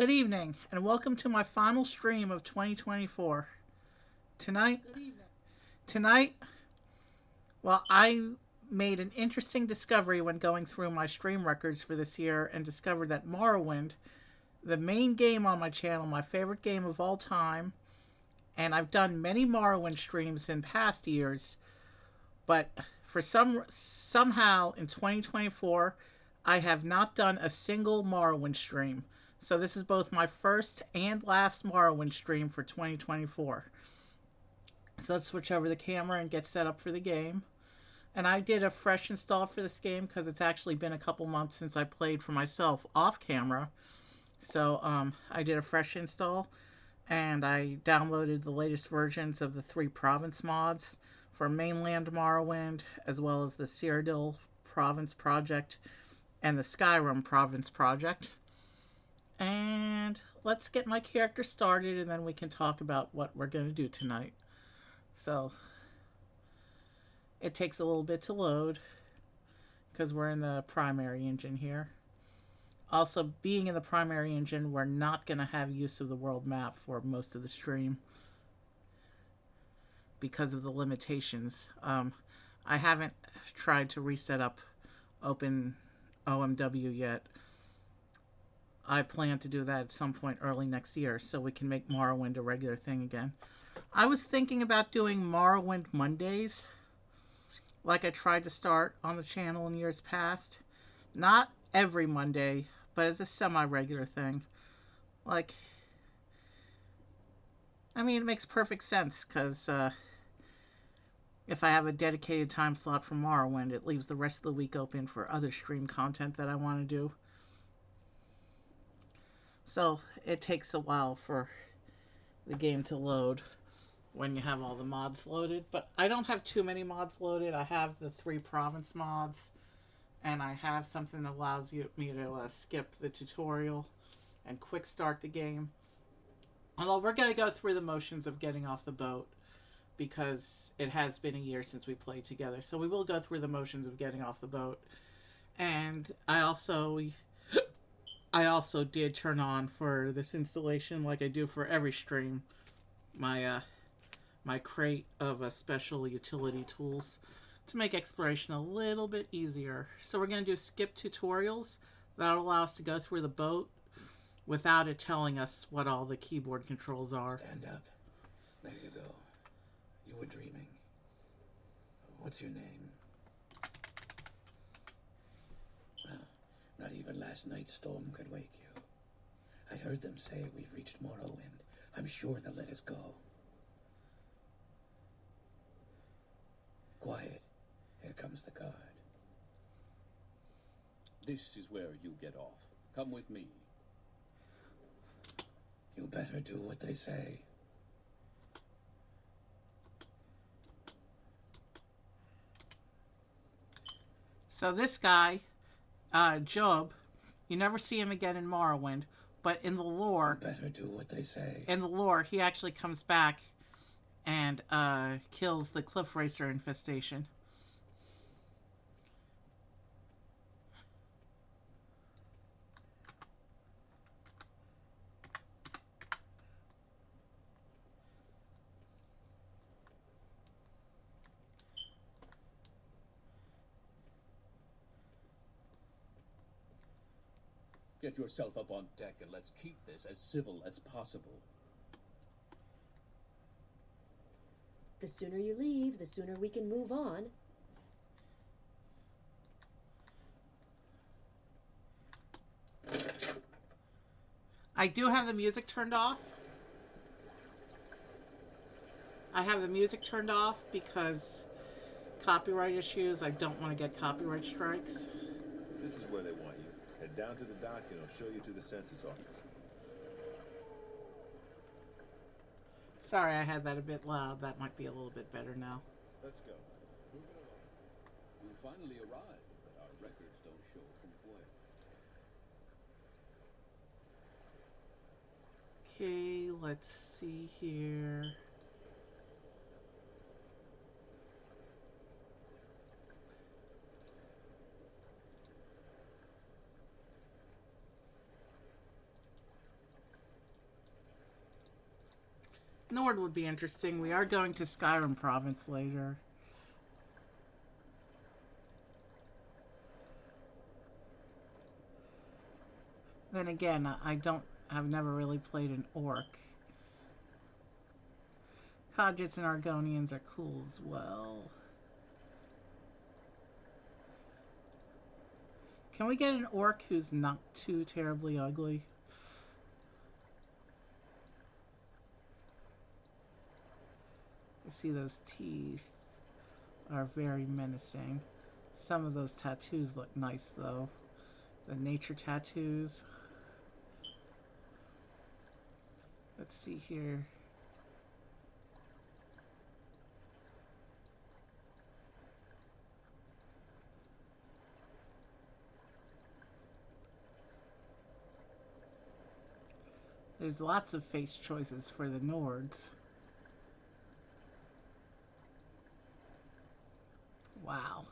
Good evening, and welcome to my final stream of 2024. Tonight, tonight, I made an interesting discovery when going through my stream records for this year and discovered that Morrowind, the main game on my channel, my favorite game of all time, and I've done many Morrowind streams in past years, but for somehow in 2024, I have not done a single Morrowind stream. So this is both my first and last Morrowind stream for 2024. So let's switch over the camera and get set up for the game. And I did a fresh install for this game because it's actually been a couple months since I played for myself off camera. So I did a fresh install and I downloaded the latest versions of the 3 province mods for mainland Morrowind, as well as the Cyrodiil province project and the Skyrim province project. And let's get my character started and then we can talk about what we're going to do tonight. So it takes a little bit to load because we're in the primary engine here. Also, being in the primary engine, we're not going to have use of the world map for most of the stream because of the limitations. I haven't tried to reset up Open OMW yet. I plan to do that at some point early next year so we can make Morrowind a regular thing again. I was thinking about doing Morrowind Mondays, like I tried to start on the channel in years past. Not every Monday, but as a semi-regular thing. Like, I mean, it makes perfect sense, because if I have a dedicated time slot for Morrowind, it leaves the rest of the week open for other stream content that I want to do. So it takes a while for the game to load when you have all the mods loaded. But I don't have too many mods loaded. I have the 3 province mods, and I have something that allows me to skip the tutorial and quick start the game. Although we're going to go through the motions of getting off the boat because it has been a year since we played together. So we will go through the motions of getting off the boat. And I also did turn on for this installation, like I do for every stream, my crate of special utility tools to make exploration a little bit easier. So we're going to do skip tutorials. That'll allow us to go through the boat without it telling us what all the keyboard controls are. Stand up. There you go. You were dreaming. What's your name? Well, not even last night's storm could wake you. I heard them say we've reached Morrowind. I'm sure they'll let us go. Quiet. Here comes the guard. This is where you get off. Come with me. You better do what they say. So this guy, Job, you never see him again in Morrowind, but in the lore, You better do what they say. in the lore, he actually comes back and kills the Cliff Racer infestation. Get yourself up on deck and let's keep this as civil as possible. The sooner you leave, the sooner we can move on. I do have the music turned off. I have the music turned off because copyright issues. I don't want to get copyright strikes. This is where they want you. Head down to the dock and I'll show you to the census office. Sorry, I had that a bit loud. That might be a little bit better now. Let's go. Moving along. You finally arrived, but our records don't show from where. Okay, let's see here. Nord would be interesting. We are going to Skyrim province later. Then again, I've never really played an orc. Khajiits and Argonians are cool as well. Can we get an orc who's not too terribly ugly? I see those teeth are very menacing. Some of those tattoos look nice though. The nature tattoos. Let's see here. There's lots of face choices for the Nords. Wow.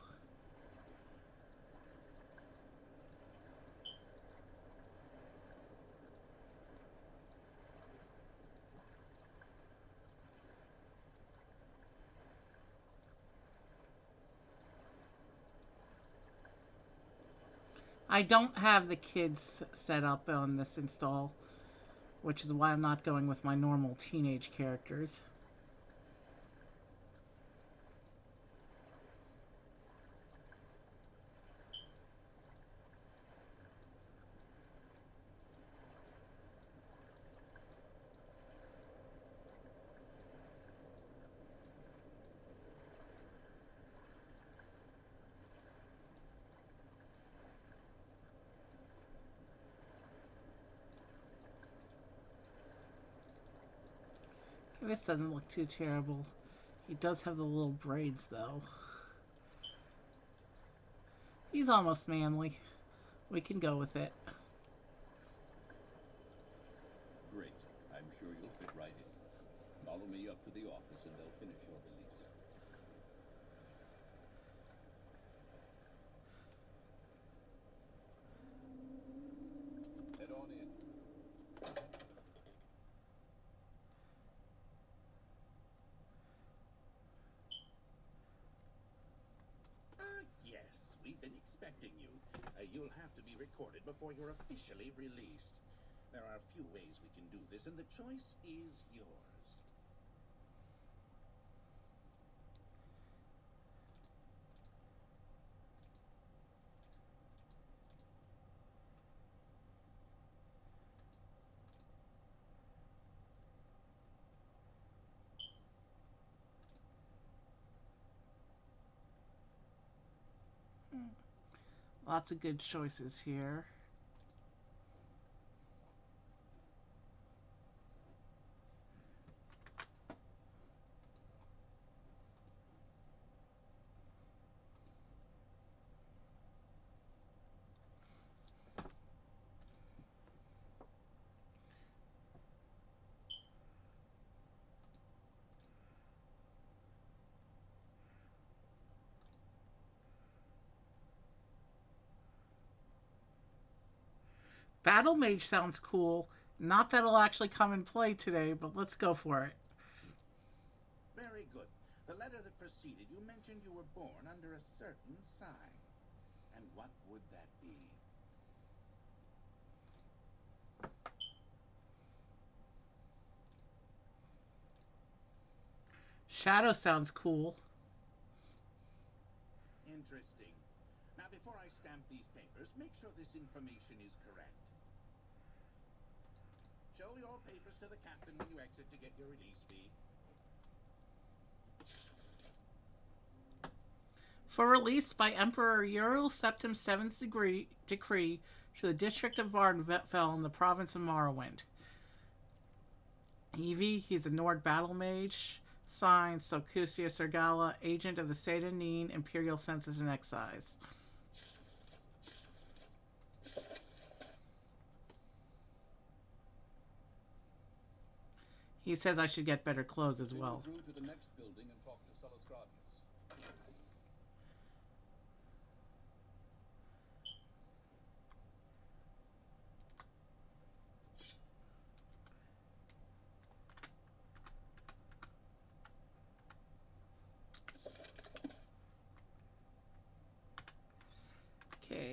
I don't have the kids set up on this install, which is why I'm not going with my normal teenage characters. This doesn't look too terrible. He does have the little braids, though. He's almost manly. We can go with it. Great. I'm sure you'll fit right in. Follow me up to the office and they'll finish your release. Head on in. Yes, we've been expecting you. You'll have to be recorded before you're officially released. There are a few ways we can do this, and the choice is yours. Lots of good choices here. Battle Mage sounds cool. Not that it'll actually come and play today, but let's go for it. Very good. The letter that preceded you mentioned you were born under a certain sign. And what would that be? Shadow sounds cool. Interesting. Now, before I stamp these papers, make sure this information is correct. Show your papers to the captain when you exit to get your release fee. For release by Emperor Uriel Septim 7th decree to the district of Varnfell in the province of Morrowind. Evie, he's a Nord battle mage. Signed, Sokusia Sergala, agent of the Seyda Imperial Census and Excise. He says I should get better clothes as well. Through to the next building and talk to Celisgradius.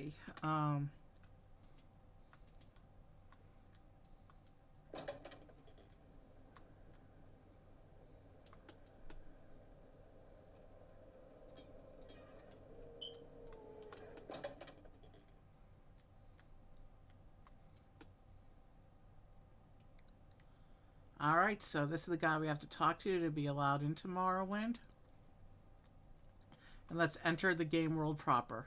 see. Alright, so this is the guy we have to talk to be allowed into Morrowind. And let's enter the game world proper.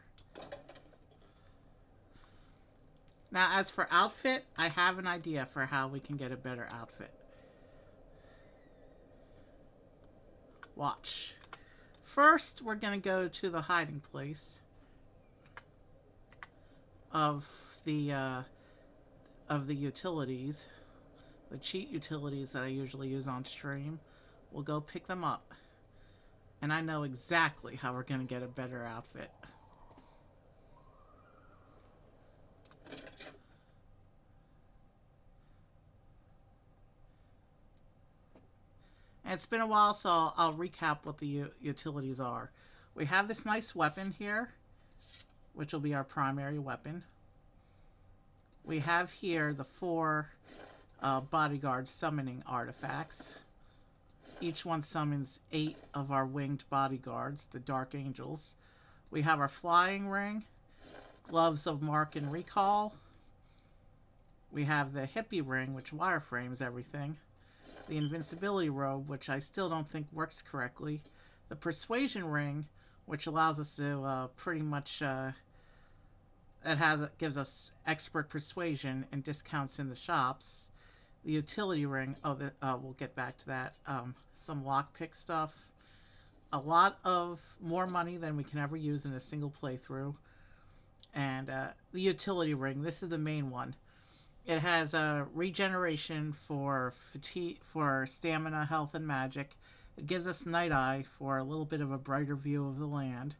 Now, as for outfit, I have an idea for how we can get a better outfit. Watch. First, we're going to go to the hiding place of the utilities. The cheat utilities that I usually use on stream. We'll go pick them up. And I know exactly how we're going to get a better outfit. And it's been a while, so I'll recap what the utilities are. We have this nice weapon here, which will be our primary weapon. We have here the 4 bodyguard summoning artifacts. Each one summons 8 of our winged bodyguards, the Dark Angels. We have our flying ring, gloves of mark and recall. We have the hippie ring, which wireframes everything. The invincibility robe, which I still don't think works correctly. The persuasion ring, which allows us to pretty much gives us expert persuasion and discounts in the shops. The utility ring, we'll get back to that. Some lockpick stuff. A lot of more money than we can ever use in a single playthrough. And the utility ring, this is the main one. It has a regeneration for fatigue, for stamina, health, and magic. It gives us night eye for a little bit of a brighter view of the land.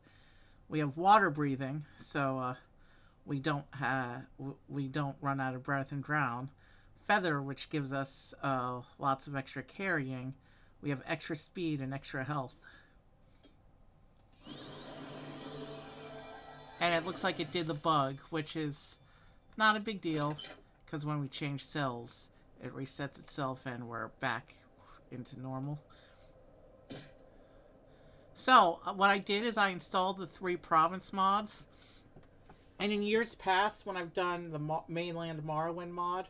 We have water breathing, so we don't run out of breath and drown. Feather, which gives us lots of extra carrying. We have extra speed and extra health. And it looks like it did the bug, which is not a big deal, because when we change cells, it resets itself and we're back into normal. So, what I did is I installed the 3 province mods. And in years past, when I've done the mainland Morrowind mod,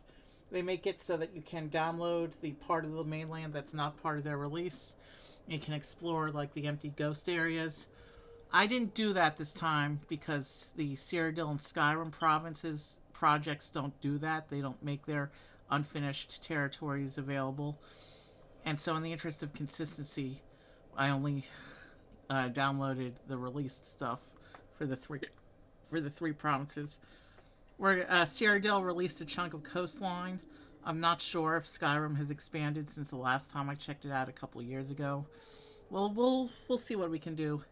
they make it so that you can download the part of the mainland that's not part of their release. You can explore, like, the empty ghost areas. I didn't do that this time because the Cyrodiil and Skyrim projects don't do that. They don't make their unfinished territories available. And so in the interest of consistency, I only downloaded the released stuff for the three provinces. Where Cyrodiil released a chunk of coastline. I'm not sure if Skyrim has expanded since the last time I checked it out a couple years ago. Well, we'll see what we can do.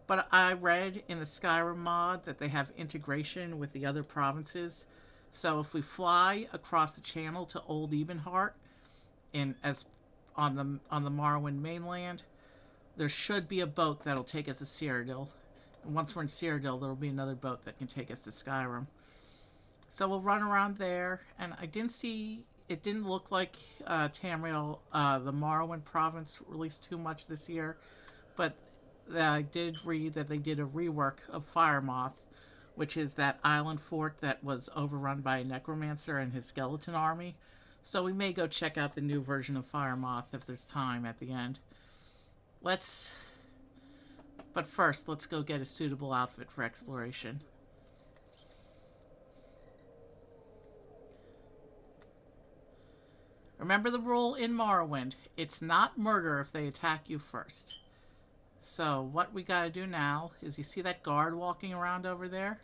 But I read in the Skyrim mod that they have integration with the other provinces. So if we fly across the channel to Old Ebenheart on the Morrowind mainland, there should be a boat that'll take us to Cyrodiil. And once we're in Cyrodiil, there'll be another boat that can take us to Skyrim. So we'll run around there, and it didn't look like Tamriel, the Morrowind province, released too much this year, but I did read that they did a rework of Firemoth, which is that island fort that was overrun by a necromancer and his skeleton army. So we may go check out the new version of Firemoth if there's time at the end. But first, let's go get a suitable outfit for exploration. Remember the rule in Morrowind. It's not murder if they attack you first. So what we gotta do now is, you see that guard walking around over there?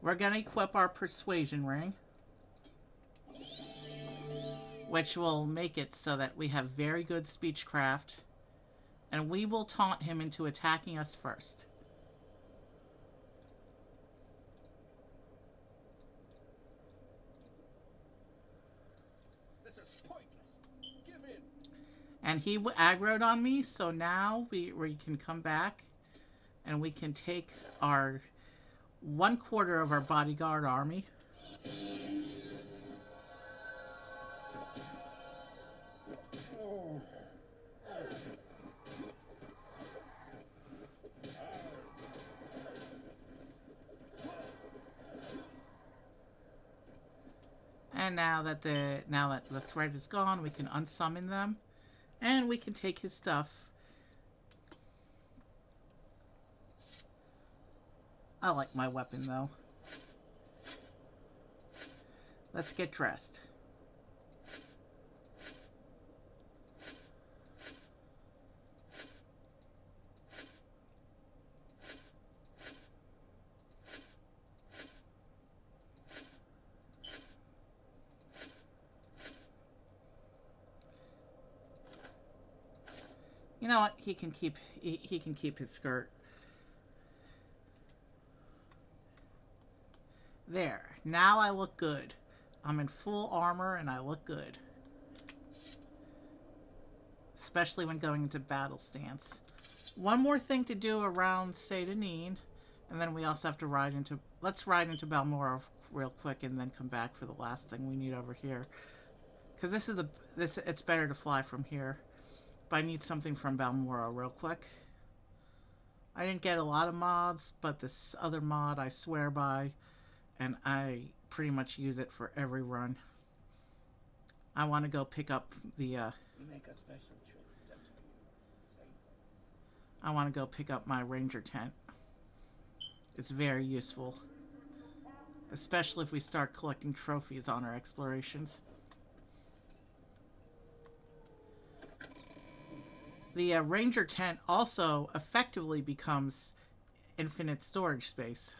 We're gonna equip our persuasion ring, which will make it so that we have very good speechcraft, and we will taunt him into attacking us first. This is pointless. Give in. And he aggroed on me, so now we can come back and we can take our 1/4 of our bodyguard army. And now that the threat is gone, we can unsummon them, and we can take his stuff. I like my weapon though. Let's get dressed. You know what? He can keep his skirt. There. Now I look good. I'm in full armor and I look good. Especially when going into battle stance. One more thing to do around Cyrodiil, and then we also have to ride into... Let's ride into Balmoral real quick and then come back for the last thing we need over here. Because it's better to fly from here. But I need something from Balmoral real quick. I didn't get a lot of mods, but this other mod I swear by, and I pretty much use it for every run. I want to go pick up the... We make a special trip just for you. I want to go pick up my ranger tent. It's very useful. Especially if we start collecting trophies on our explorations. The ranger tent also effectively becomes infinite storage space.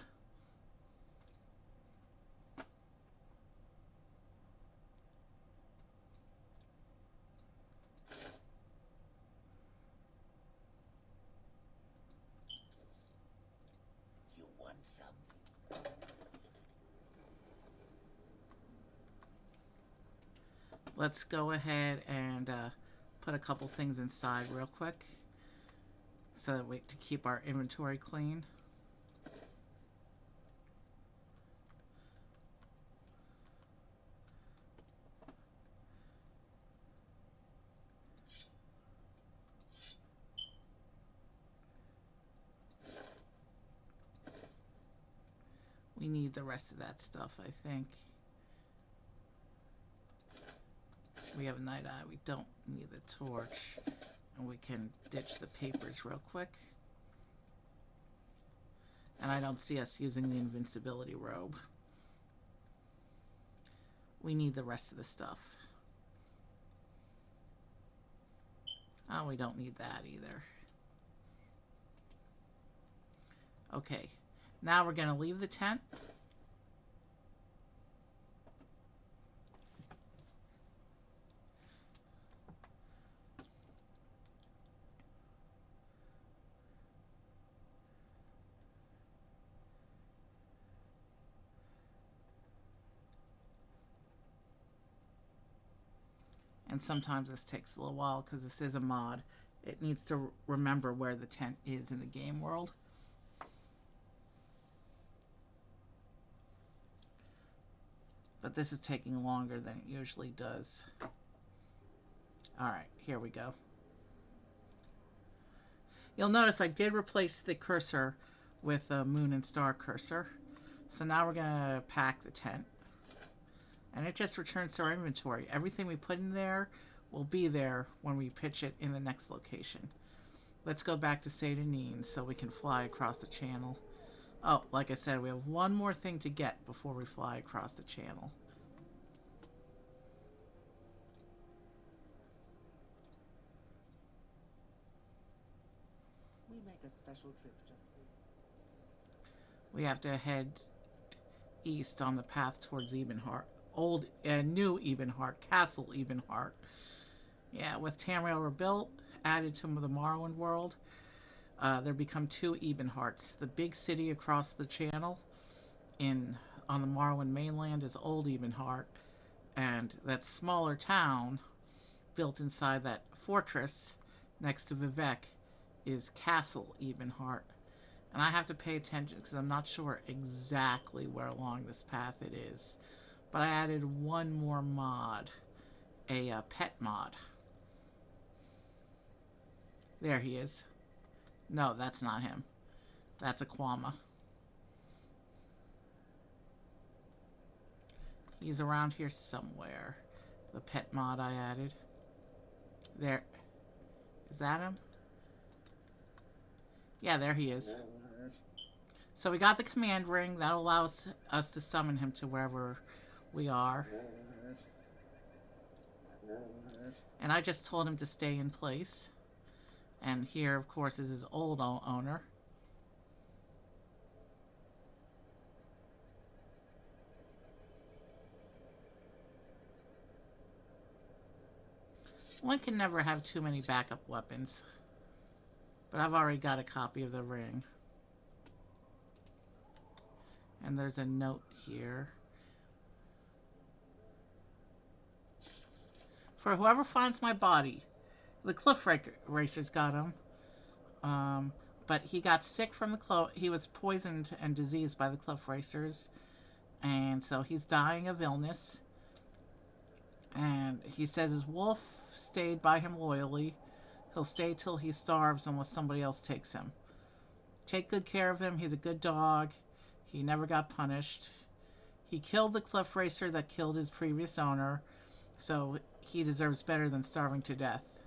You want some? Let's go ahead and put a couple things inside real quick so that to keep our inventory clean. We need the rest of that stuff, I think. We have a night eye. We don't need the torch. And we can ditch the papers real quick. And I don't see us using the invincibility robe. We need the rest of the stuff. Oh, we don't need that either. Okay. Now we're going to leave the tent. And sometimes this takes a little while because this is a mod. It needs to remember where the tent is in the game world. But this is taking longer than it usually does. Alright, here we go. You'll notice I did replace the cursor with a moon and star cursor. So now we're going to pack the tent. And it just returns to our inventory. Everything we put in there will be there when we pitch it in the next location. Let's go back to Cyrodiil so we can fly across the channel. Oh, like I said, we have one more thing to get before we fly across the channel. We make a special trip just for you. We have to head east on the path towards Ebenheart. New Ebenheart, Castle Ebenheart. Yeah, with Tamriel rebuilt, added to the Morrowind world, there become 2 Ebenhearts. The big city across the channel on the Morrowind mainland is Old Ebenheart, and that smaller town built inside that fortress next to Vivec is Castle Ebenheart. And I have to pay attention because I'm not sure exactly where along this path it is. But I added one more mod. A pet mod. There he is. No, that's not him. That's a Quama. He's around here somewhere. The pet mod I added. There. Is that him? Yeah, there he is. So we got the command ring. That allows us to summon him to wherever we are. And I just told him to stay in place. And here, of course, is his old owner. One can never have too many backup weapons. But I've already got a copy of the ring. And there's a note here. For whoever finds my body, the cliff racers got him. But he got sick from the he was poisoned and diseased by the cliff racers. And so he's dying of illness. And he says his wolf stayed by him loyally. He'll stay till he starves unless somebody else takes him. Take good care of him. He's a good dog. He never got punished. He killed the cliff racer that killed his previous owner. So he deserves better than starving to death.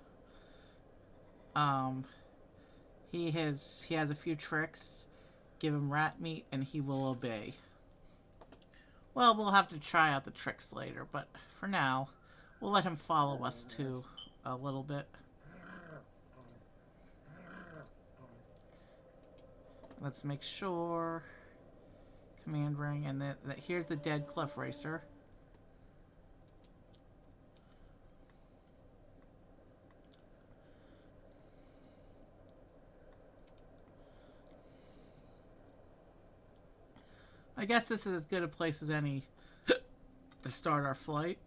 He has a few tricks. Give him rat meat and he will obey. Well, we'll have to try out the tricks later, but for now, we'll let him follow us too a little bit. Let's make sure. Command ring, and that here's the dead cliff racer. I guess this is as good a place as any to start our flight.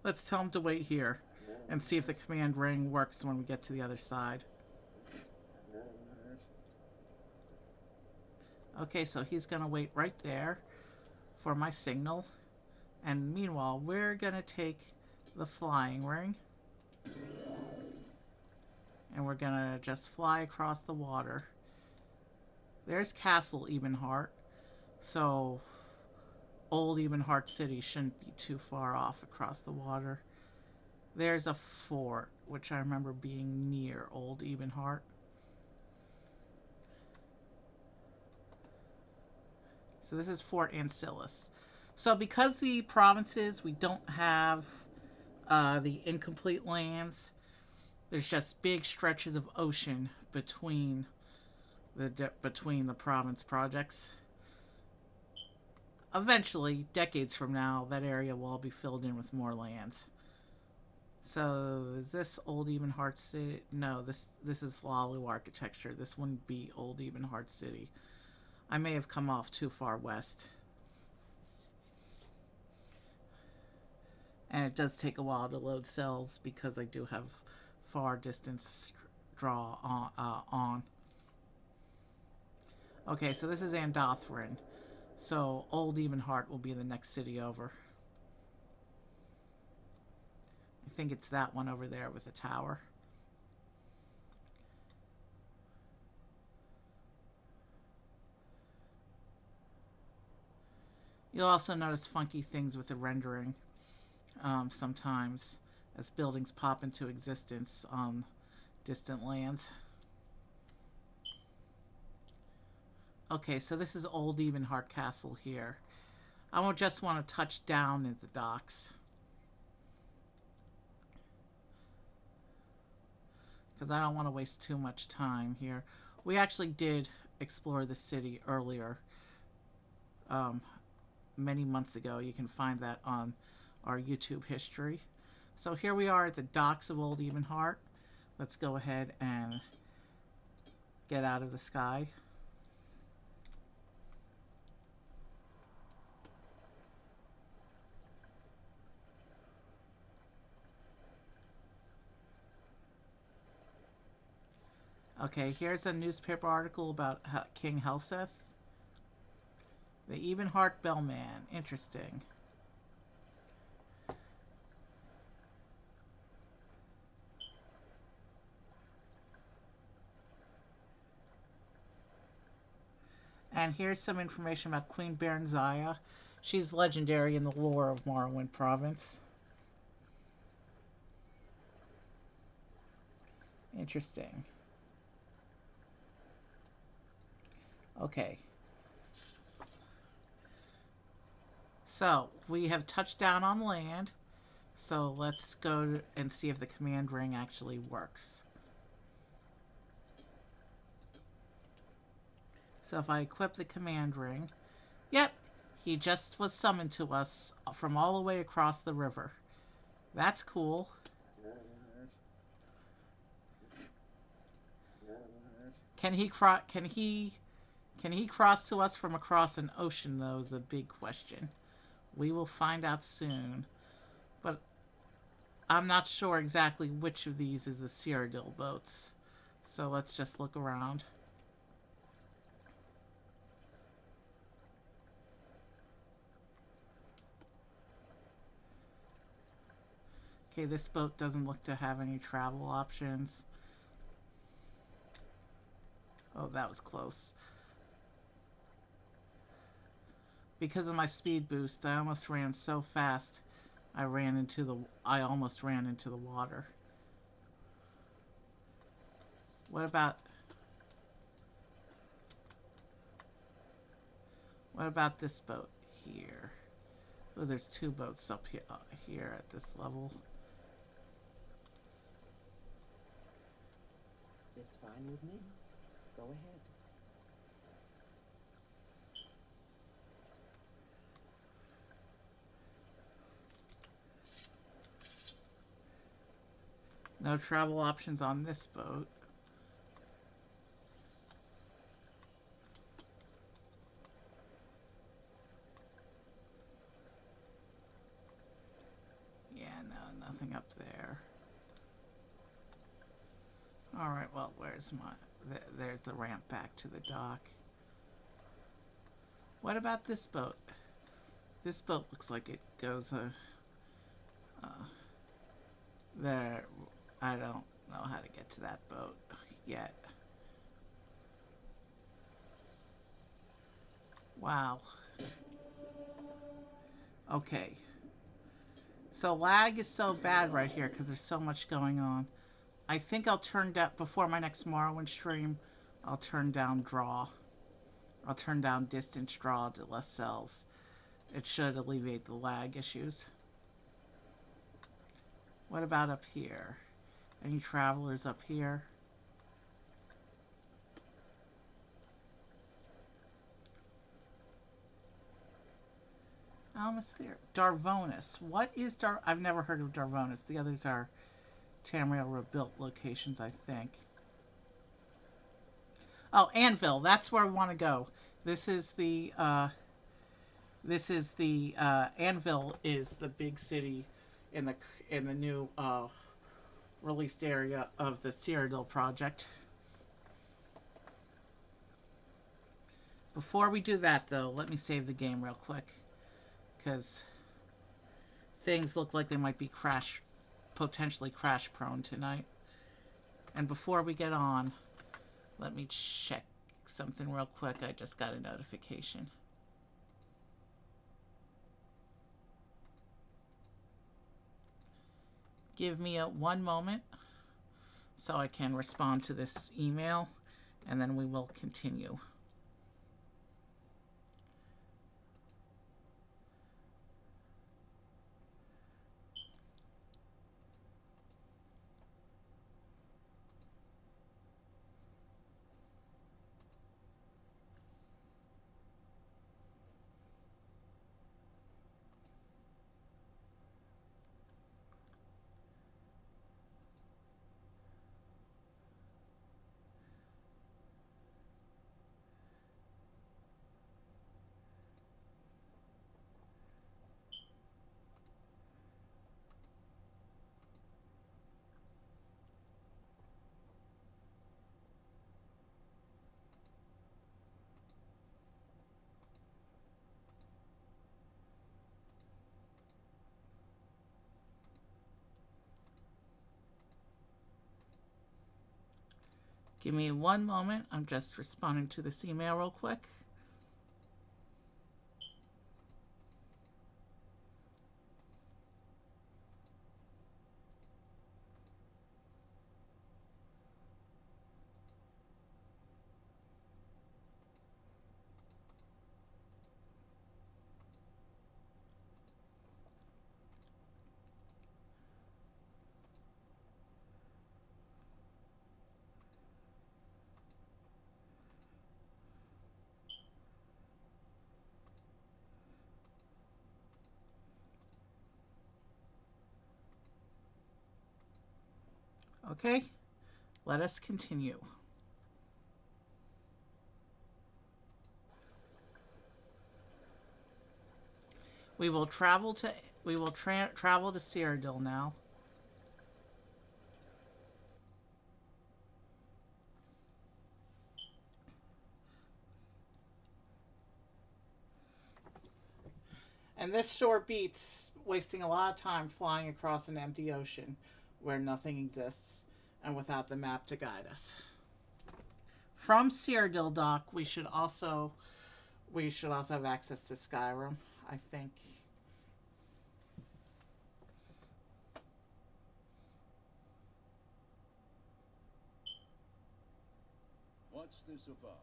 Let's tell him to wait here and see if the command ring works when we get to the other side. Okay, so he's going to wait right there for my signal. And meanwhile, we're going to take the flying ring. And we're going to just fly across the water. There's Castle Ebenheart. So, Old Ebenheart City shouldn't be too far off across the water. There's a fort, which I remember being near Old Ebenheart. So this is Fort Ancillus. So because the provinces, we don't have the incomplete lands, there's just big stretches of ocean between the province projects. Eventually, decades from now, that area will all be filled in with more lands. So, is this Old Ebenheart City? No, this is Lalu architecture. This wouldn't be Old Ebenheart City. I may have come off too far west. And it does take a while to load cells because I do have far distance draw on. Okay, so this is Andothrin. So Old Ebenheart will be the next city over. I think it's that one over there with the tower. You'll also notice funky things with the rendering sometimes as buildings pop into existence on distant lands. Okay, so this is Old Ebenheart Castle here. I won't just want to touch down at the docks, because I don't want to waste too much time here. We actually did explore the city earlier, many months ago. You can find that on our YouTube history. So here we are at the docks of Old Ebenheart. Let's go ahead and get out of the sky. Okay, here's a newspaper article about King Helseth. The Ebenheart Bellman. Interesting. And here's some information about Queen Berengaria. She's legendary in the lore of Morrowind Province. Interesting. Okay. So, we have touched down on land. So, let's go and see if the command ring actually works. So, if I equip the command ring... Yep, he just was summoned to us from all the way across the river. That's cool. Can he cross to us from across an ocean, though, is the big question. We will find out soon. But I'm not sure exactly which of these is the Cyrodiil boats. So let's just look around. Okay, this boat doesn't look to have any travel options. Oh, that was close. Because of my speed boost, I almost ran so fast, I almost ran into the water. What about this boat here? Oh, there's two boats up here at this level. It's fine with me. Go ahead. No travel options on this boat. Yeah, no, nothing up there. Alright, well, where's there's the ramp back to the dock. What about this boat? This boat looks like it goes there. I don't know how to get to that boat yet. Wow. Okay. So lag is so bad right here because there's so much going on. I think I'll turn down, before my next Morrowind stream, I'll turn down draw. I'll turn down distance draw to less cells. It should alleviate the lag issues. What about up here? Any travelers up here? Almost there. Darvonis. What is I've never heard of Darvonis. The others are Tamriel rebuilt locations, I think. Oh, Anvil. That's where we want to go. This is the Anvil is the big city in the new released area of the Cyrodiil project. Before we do that, though, let me save the game real quick, because things look like they might be potentially crash prone tonight. And before we get on, let me check something real quick. I just got a notification. Give me one moment so I can respond to this email, and then we will continue. Give me one moment. I'm just responding to this email real quick. Okay, let us continue. We will travel to travel to Cyrodiil now. And this sure beats wasting a lot of time flying across an empty ocean where nothing exists and without the map to guide us. From Cyrodiil dock, we should also have access to Skyrim, I think. What's this about?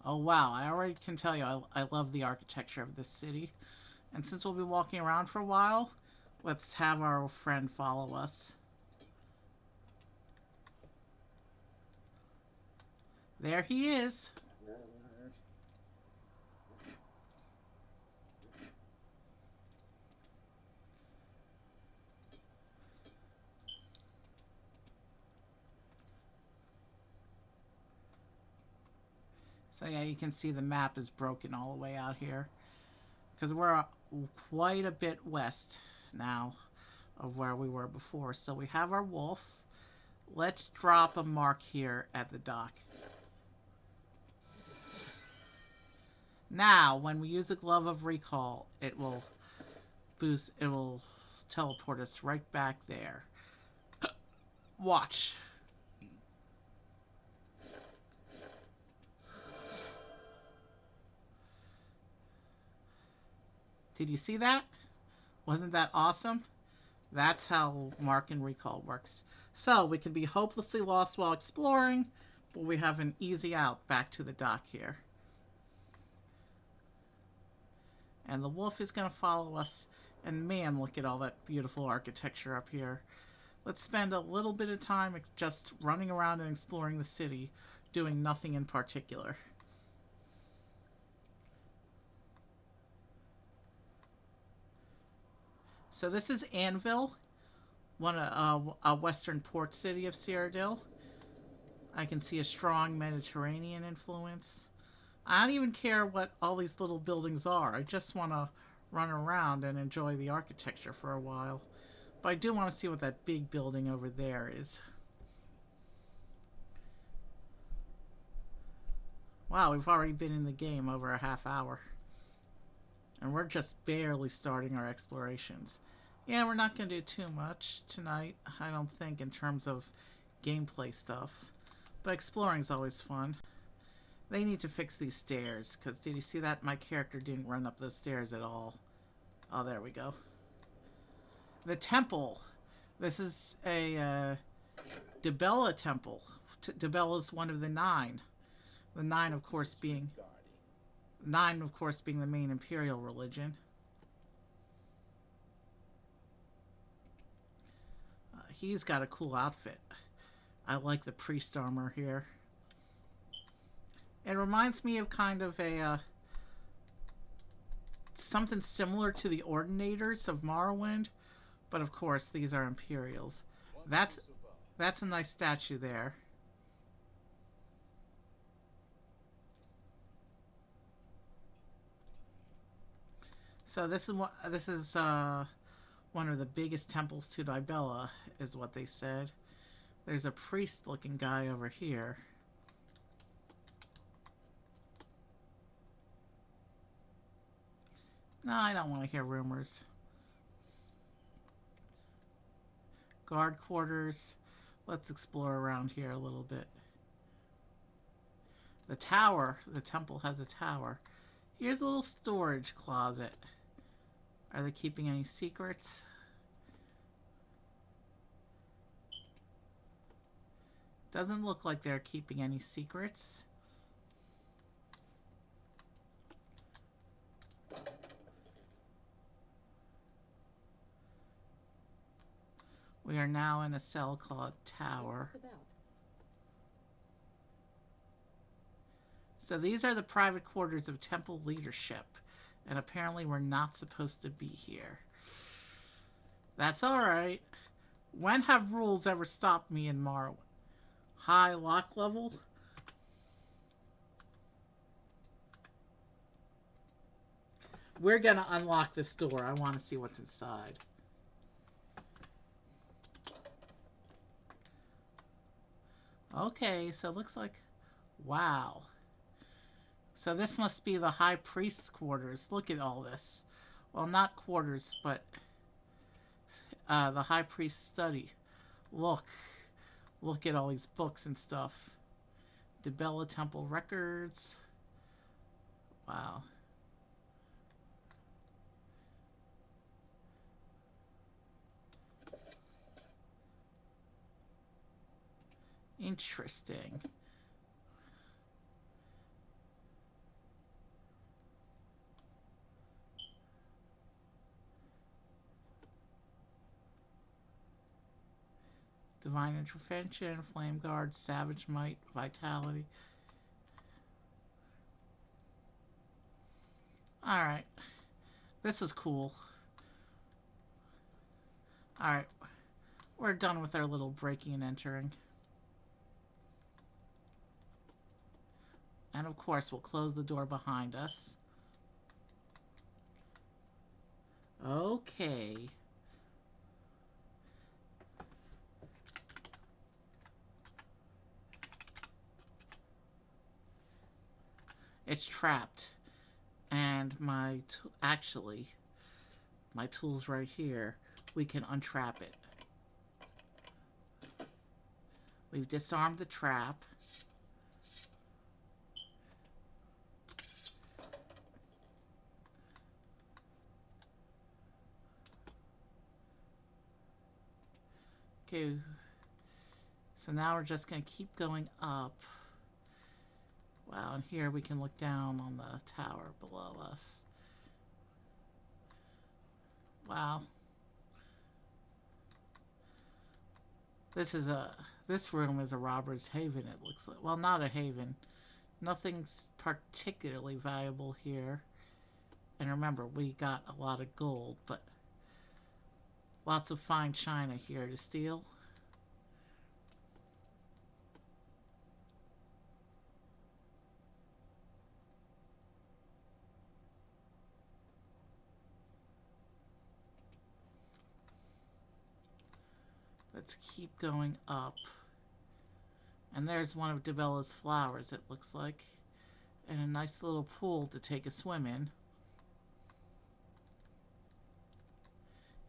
Oh wow, I already can tell you I love the architecture of this city. And since we'll be walking around for a while, let's have our friend follow us. There he is. So yeah, you can see the map is broken all the way out here. Because we're quite a bit west now of where we were before. So we have our wolf. Let's drop a mark here at the dock. Now, when we use the Glove of Recall, it will teleport us right back there. Watch. Did you see that? Wasn't that awesome? That's how Mark and Recall works. So, we can be hopelessly lost while exploring, but we have an easy out back to the dock here. And the wolf is going to follow us. And man, look at all that beautiful architecture up here. Let's spend a little bit of time just running around and exploring the city, doing nothing in particular. So this is Anvil, a western port city of Cyrodiil. I can see a strong Mediterranean influence. I don't even care what all these little buildings are. I just want to run around and enjoy the architecture for a while. But I do want to see what that big building over there is. Wow, we've already been in the game over a half hour. And we're just barely starting our explorations. Yeah, we're not going to do too much tonight, I don't think, in terms of gameplay stuff. But exploring's always fun. They need to fix these stairs, because did you see that? My character didn't run up those stairs at all. Oh, there we go. The temple. This is a Dibella temple. Dibella's one of the 9. The 9, of course, being... 9, of course, being the main imperial religion. He's got a cool outfit. I like the priest armor here. It reminds me of kind of a... something similar to the Ordinators of Morrowind. But of course, these are Imperials. That's a nice statue there. So this is one of the biggest temples to Dibella, is what they said. There's a priest-looking guy over here. No, I don't want to hear rumors. Guard quarters. Let's explore around here a little bit. The tower. The temple has a tower. Here's a little storage closet. Are they keeping any secrets? Doesn't look like they're keeping any secrets. We are now in a cell called Tower. What's this about? So these are the private quarters of temple leadership. And apparently we're not supposed to be here. That's alright. When have rules ever stopped me in Morrowind? High lock level? We're gonna unlock this door. I want to see what's inside. Okay, so it looks like... Wow. So this must be the High Priest's quarters. Look at all this. Well, not quarters, but... the High Priest's study. Look. Look at all these books and stuff. Dibella Temple records. Wow. Interesting. Divine Intervention, Flame Guard, Savage Might, Vitality. Alright. This was cool. Alright. We're done with our little breaking and entering. And of course, we'll close the door behind us. Okay. It's trapped. And actually, my tool's right here. We can untrap it. We've disarmed the trap. Okay. So now we're just going to keep going up. Wow, and here we can look down on the tower below us. Wow. This room is a robber's haven, it looks like. Well, not a haven. Nothing's particularly valuable here. And remember, we got a lot of gold, but lots of fine china here to steal. Let's keep going up. And there's one of Dibella's flowers, it looks like. And a nice little pool to take a swim in.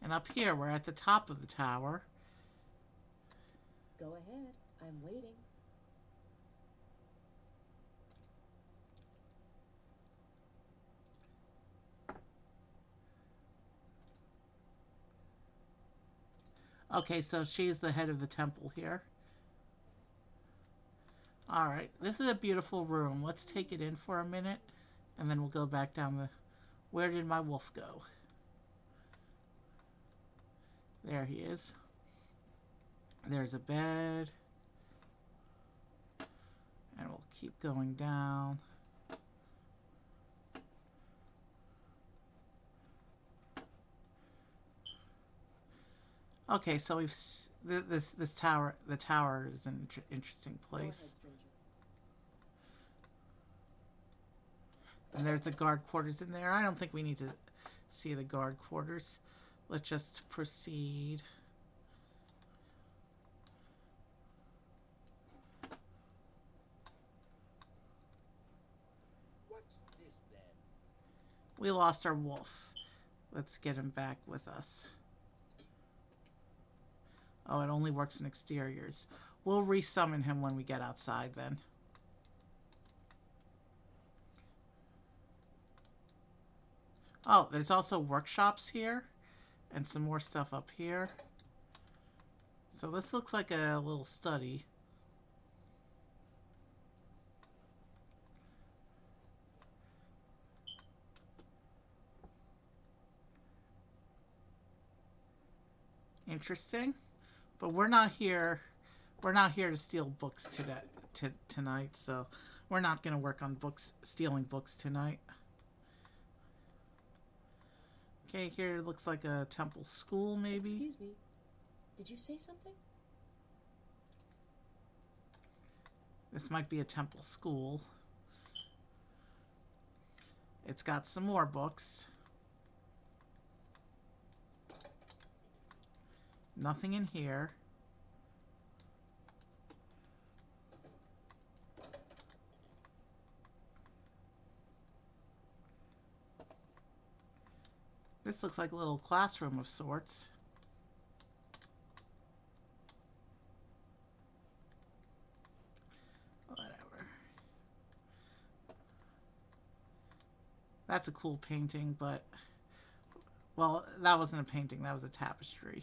And up here, we're at the top of the tower. Go ahead. I'm waiting. Okay, so she's the head of the temple here. Alright, this is a beautiful room. Let's take it in for a minute, and then we'll go back down the... Where did my wolf go? There he is. There's a bed. And we'll keep going down. Okay, so we've this tower. The tower is an interesting place. Go ahead, stranger. And there's the guard quarters in there. I don't think we need to see the guard quarters. Let's just proceed. What's this then? We lost our wolf. Let's get him back with us. Oh, it only works in exteriors. We'll resummon him when we get outside then. Oh, there's also workshops here. And some more stuff up here. So this looks like a little study. Interesting. But we're not here to steal books tonight, so we're not going to work on stealing books tonight. Okay, here looks like a temple school, maybe. Excuse me. Did you say something? This might be a temple school. It's got some more books. Nothing in here. This looks like a little classroom of sorts. Whatever. That's a cool painting, but... Well, that wasn't a painting, that was a tapestry.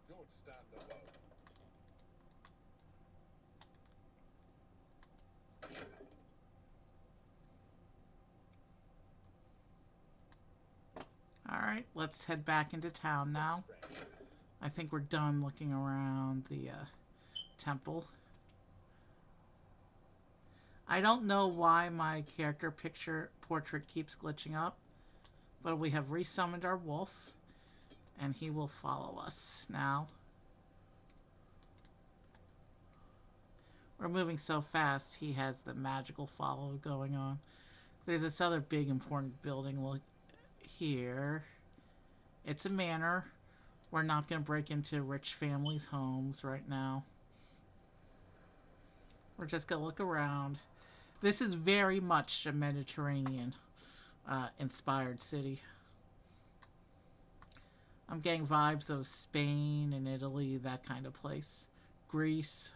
Don't stand above. Alright, let's head back into town now. I think we're done looking around the temple. I don't know why my character portrait keeps glitching up, but we have resummoned our wolf, and he will follow us now. We're moving so fast, he has the magical follow going on. There's this other big important building look here. It's a manor. We're not going to break into rich families' homes right now. We're just going to look around. This is very much a Mediterranean inspired city. I'm getting vibes of Spain and Italy, that kind of place. Greece.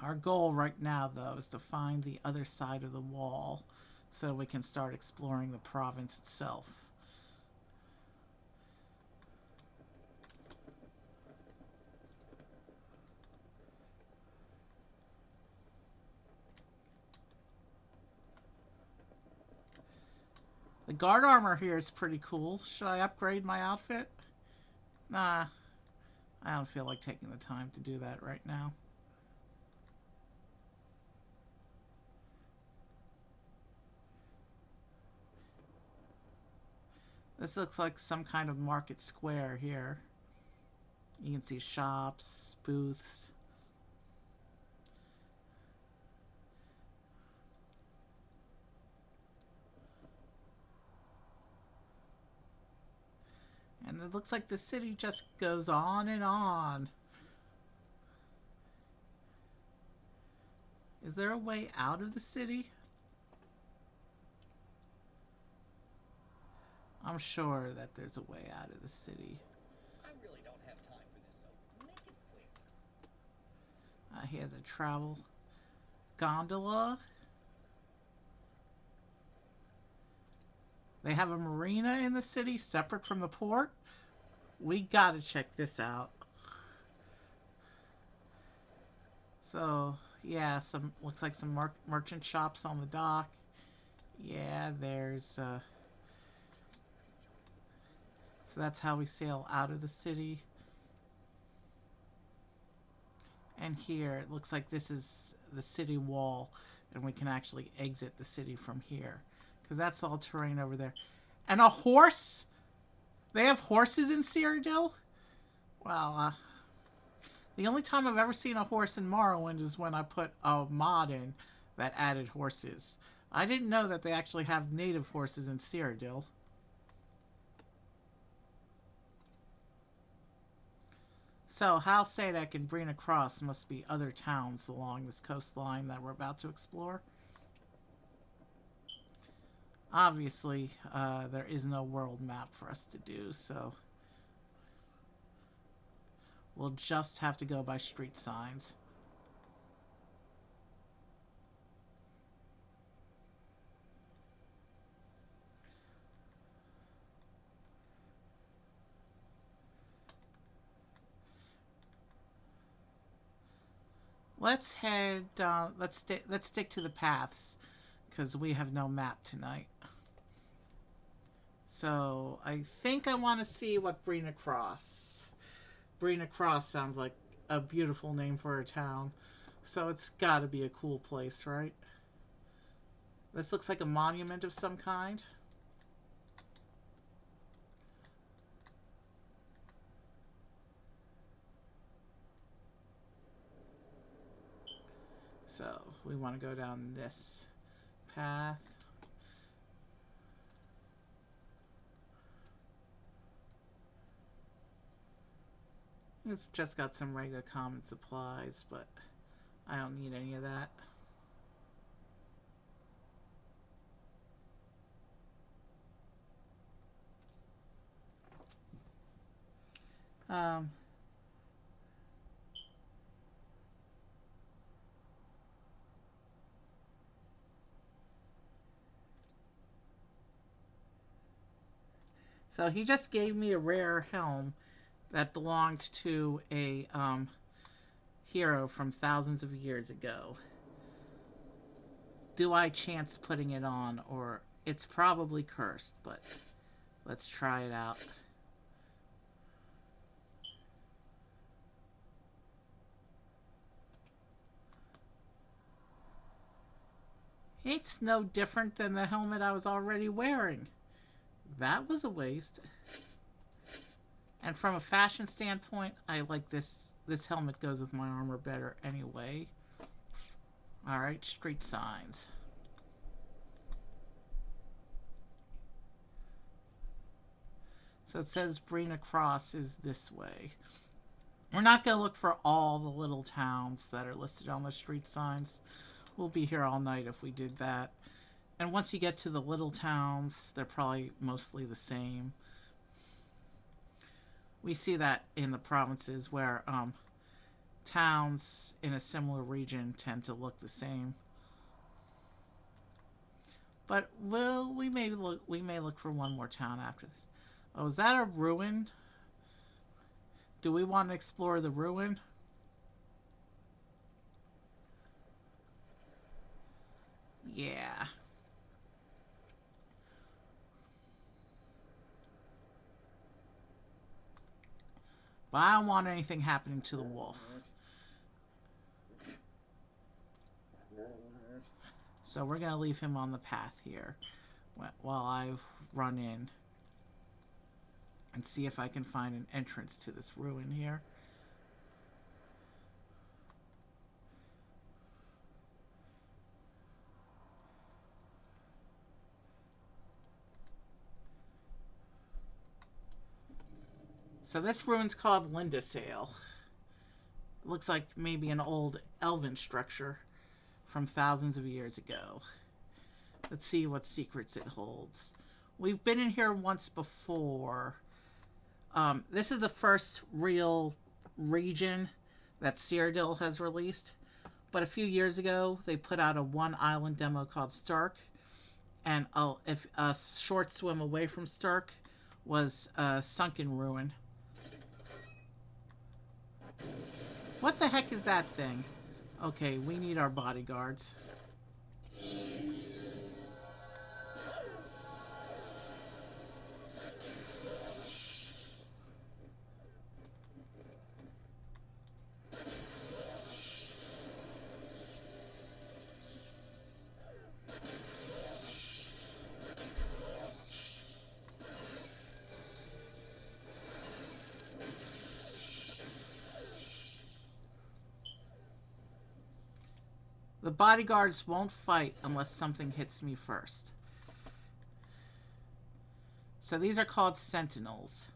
Our goal right now, though, is to find the other side of the wall so we can start exploring the province itself. The guard armor here is pretty cool. Should I upgrade my outfit? Nah, I don't feel like taking the time to do that right now. This looks like some kind of market square here. You can see shops, booths. And it looks like the city just goes on and on. Is there a way out of the city? I'm sure that there's a way out of the city. I really don't have time for this, so make it quick. He has a travel gondola. They have a marina in the city separate from the port. We gotta check this out. So, yeah, looks like some merchant shops on the dock. Yeah, there's... So that's how we sail out of the city. And here, it looks like this is the city wall, and we can actually exit the city from here. Because that's all terrain over there. And a horse? They have horses in Cyrodiil? Well, the only time I've ever seen a horse in Morrowind is when I put a mod in that added horses. I didn't know that they actually have native horses in Cyrodiil. So, Hal Sadek and Brina Cross must be other towns along this coastline that we're about to explore. Obviously, there is no world map for us to do, so we'll just have to go by street signs. Let's head. Let's stick to the paths, because we have no map tonight. So I think I want to see what Brina Cross. Brina Cross sounds like a beautiful name for a town, so it's got to be a cool place, right? This looks like a monument of some kind. So we want to go down this path. It's just got some regular common supplies, but I don't need any of that. Um, so he just gave me a rare helm that belonged to a hero from thousands of years ago. Do I chance putting it on, or it's probably cursed, but let's try it out. It's no different than the helmet I was already wearing. That was a waste. And from a fashion standpoint, I like this. This helmet goes with my armor better anyway. Alright, street signs. So it says Brina Cross is this way. We're not going to look for all the little towns that are listed on the street signs. We'll be here all night if we did that. And once you get to the little towns, they're probably mostly the same. We see that in the provinces where towns in a similar region tend to look the same. But we may look for one more town after this. Oh, is that a ruin? Do we want to explore the ruin? Yeah. But I don't want anything happening to the wolf. So we're going to leave him on the path here while I run in and see if I can find an entrance to this ruin here. So this ruin's called Lindisale. It looks like maybe an old elven structure from thousands of years ago. Let's see what secrets it holds. We've been in here once before. This is the first real region that Cyrodiil has released. But a few years ago, they put out a one-island demo called Stark. And if a short swim away from Stark was a sunken ruin. What the heck is that thing? Okay, we need our bodyguards. The bodyguards won't fight unless something hits me first. So these are called sentinels.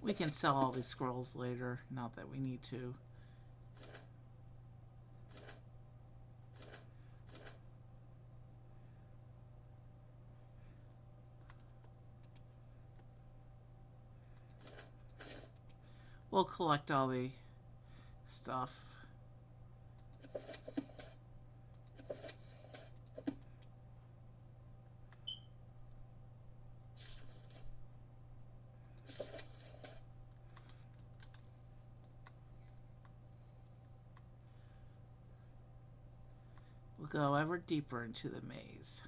We can sell all these scrolls later, not that we need to. We'll collect all the stuff. We'll go ever deeper into the maze.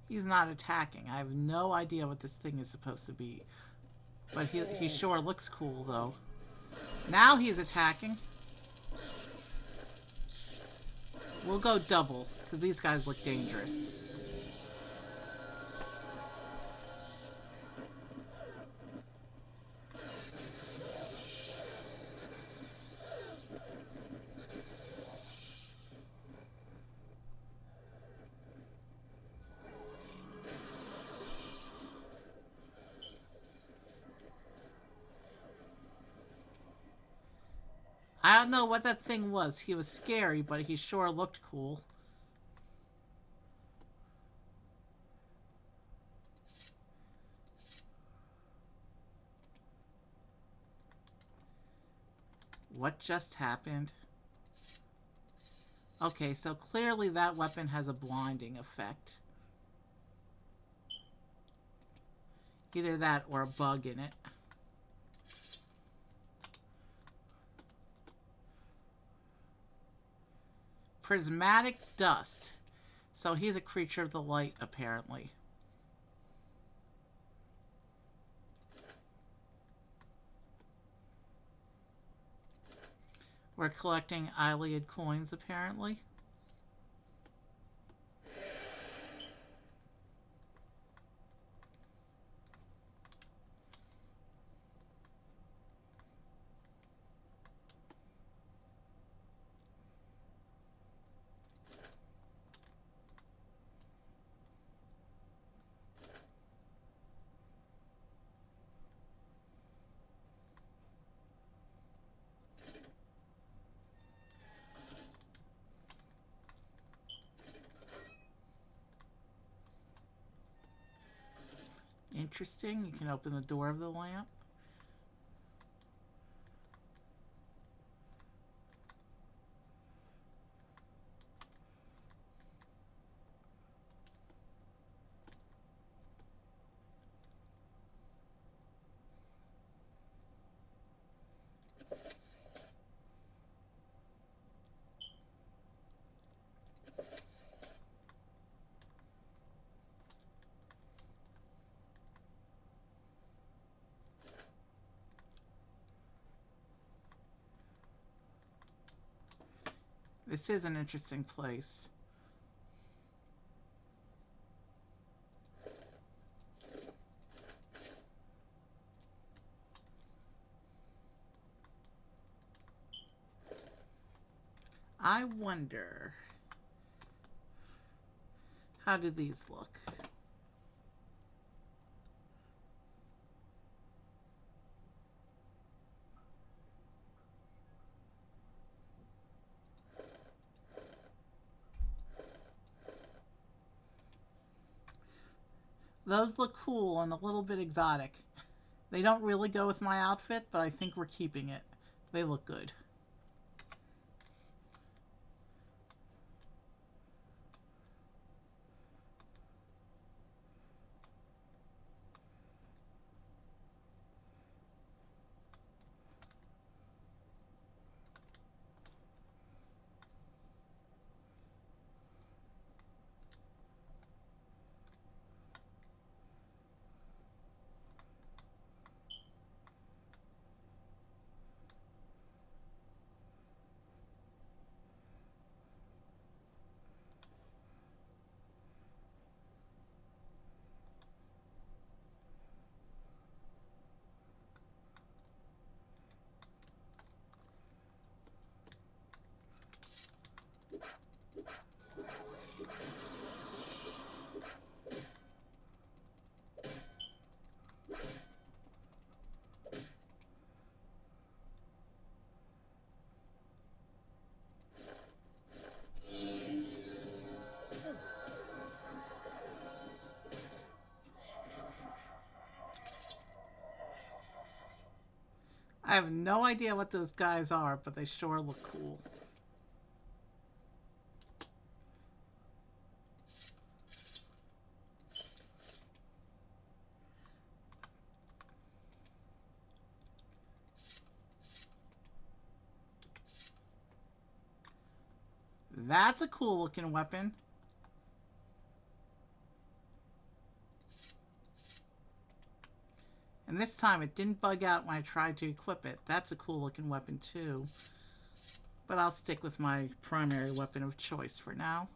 He's not attacking. I have no idea what this thing is supposed to be. But he sure looks cool, though. Now he's attacking. We'll go double, because these guys look dangerous. I don't know what that thing was. He was scary, but he sure looked cool. What just happened? Okay, so clearly that weapon has a blinding effect. Either that or a bug in it. Prismatic dust. So he's a creature of the light, apparently. We're collecting Iliad coins, apparently. Interesting. You can open the door of the lamp. This is an interesting place. I wonder, how do these look? Those look cool and a little bit exotic. They don't really go with my outfit, but I think we're keeping it. They look good. have no idea what those guys are, but they sure look cool. That's a cool looking weapon. And this time it didn't bug out when I tried to equip it. That's a cool looking weapon too. But I'll stick with my primary weapon of choice for now.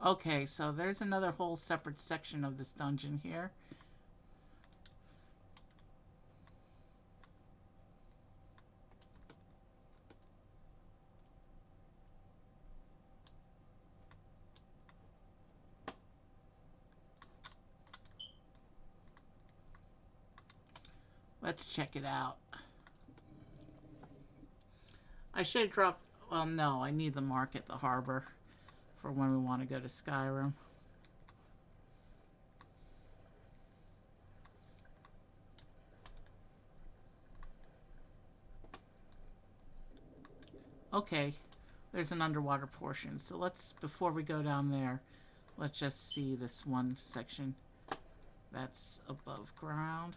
Okay, so there's another whole separate section of this dungeon here. Let's check it out. I should have dropped... Well, no, I need the mark at the harbor for when we want to go to Skyrim. Okay, there's an underwater portion. So let's, before we go down there, let's just see this one section that's above ground.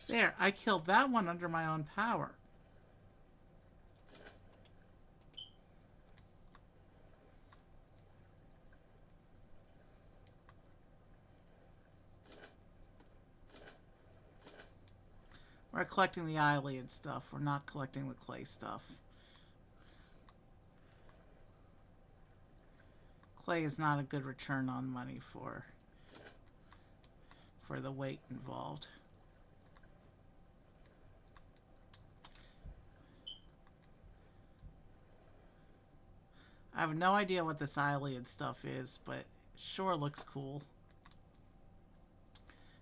There, I killed that one under my own power. We're collecting the eyelid stuff. We're not collecting the clay stuff. Clay is not a good return on money for the weight involved. I have no idea what this eyelid stuff is, but it sure looks cool.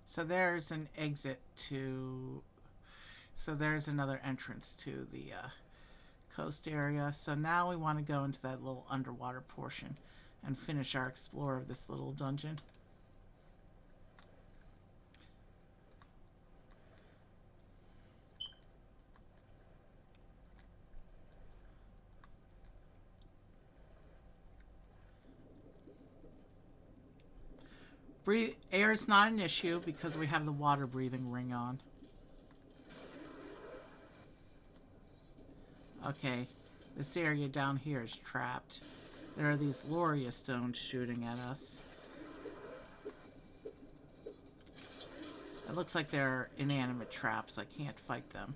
So there's an exit to... So there's another entrance to the coast area. So now we want to go into that little underwater portion and finish our explore of this little dungeon. Air is not an issue because we have the water breathing ring on. Okay, this area down here is trapped. There are these Loria stones shooting at us. It looks like they're inanimate traps. I can't fight them.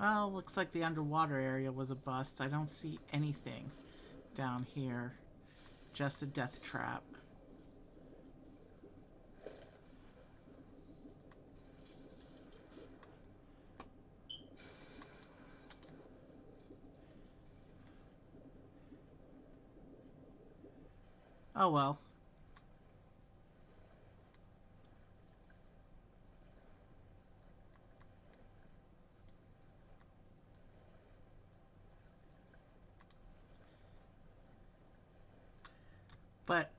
Well, looks like the underwater area was a bust. I don't see anything down here. Just a death trap. Oh well. But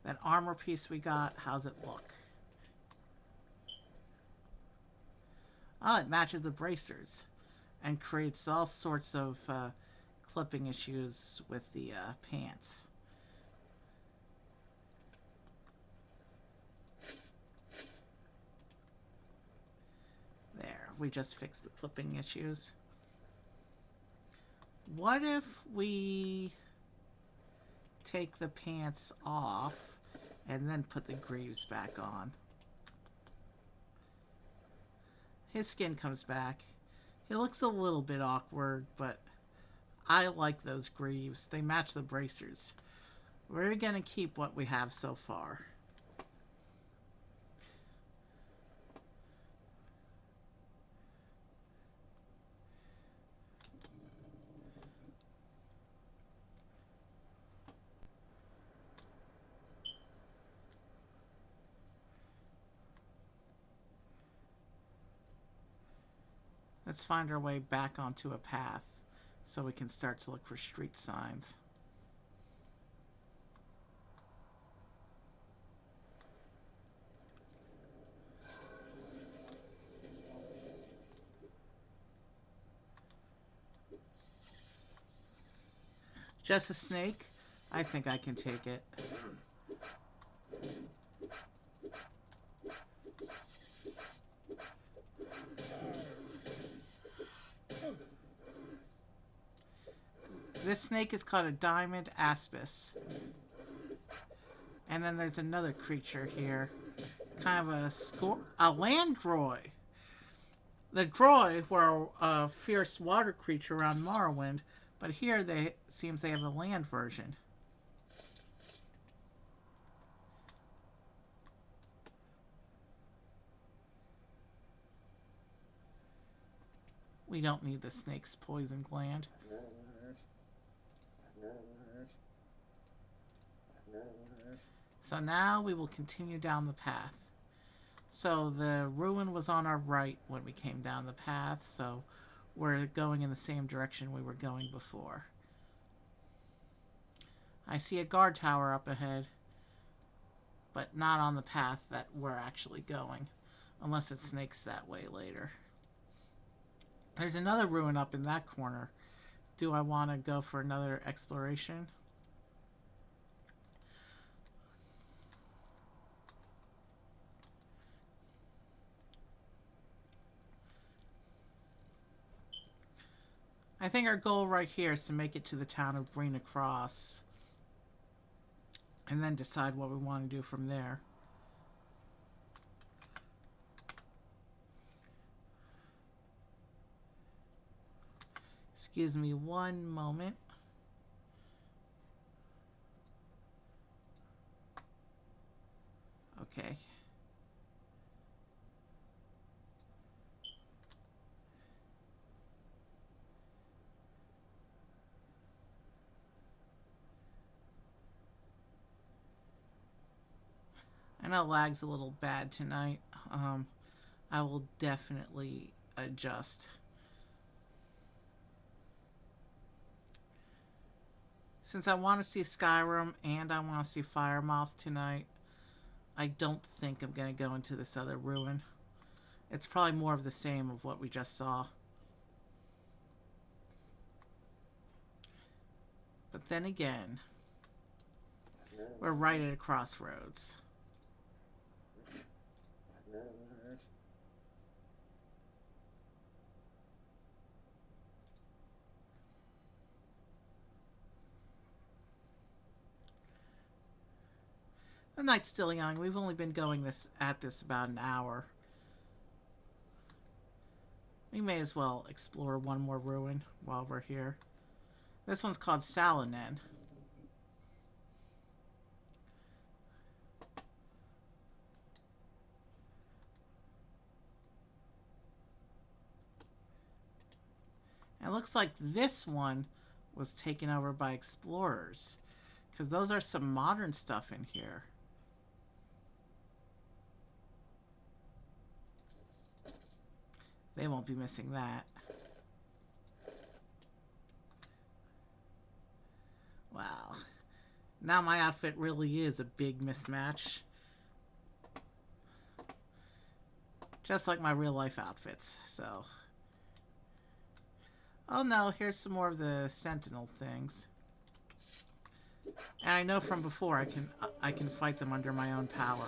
that armor piece we got, how's it look? Oh, it matches the bracers and creates all sorts of clipping issues with the pants. There, we just fixed the clipping issues. What if we take the pants off and then put the greaves back on? His skin comes back. It looks a little bit awkward, but I like those greaves. They match the bracers. We're gonna keep what we have so far. Let's find our way back onto a path so we can start to look for street signs. Just a snake? I think I can take it. This snake is called a diamond aspis. And then there's another creature here. Kind of a land droy. The droy were a fierce water creature around Morrowind, but here seems they have a land version. We don't need the snake's poison gland. So now we will continue down the path. So the ruin was on our right when we came down the path, so we're going in the same direction we were going before. I see a guard tower up ahead, but not on the path that we're actually going, unless it snakes that way later. There's another ruin up in that corner. Do I want to go for another exploration? I think our goal right here is to make it to the town of Brina Cross and then decide what we want to do from there. Excuse me one moment. Okay. I know lag's a little bad tonight. I will definitely adjust. Since I want to see Skyrim and I want to see Firemoth tonight, I don't think I'm going to go into this other ruin. It's probably more of the same of what we just saw. But then again, we're right at a crossroads. The night's still young. We've only been going at this about an hour. We may as well explore one more ruin while we're here. This one's called Salonen. It looks like this one was taken over by explorers, because those are some modern stuff in here. They won't be missing that. Wow. Now my outfit really is a big mismatch. Just like my real life outfits, so. Oh no, here's some more of the sentinel things. And I know from before I can fight them under my own power.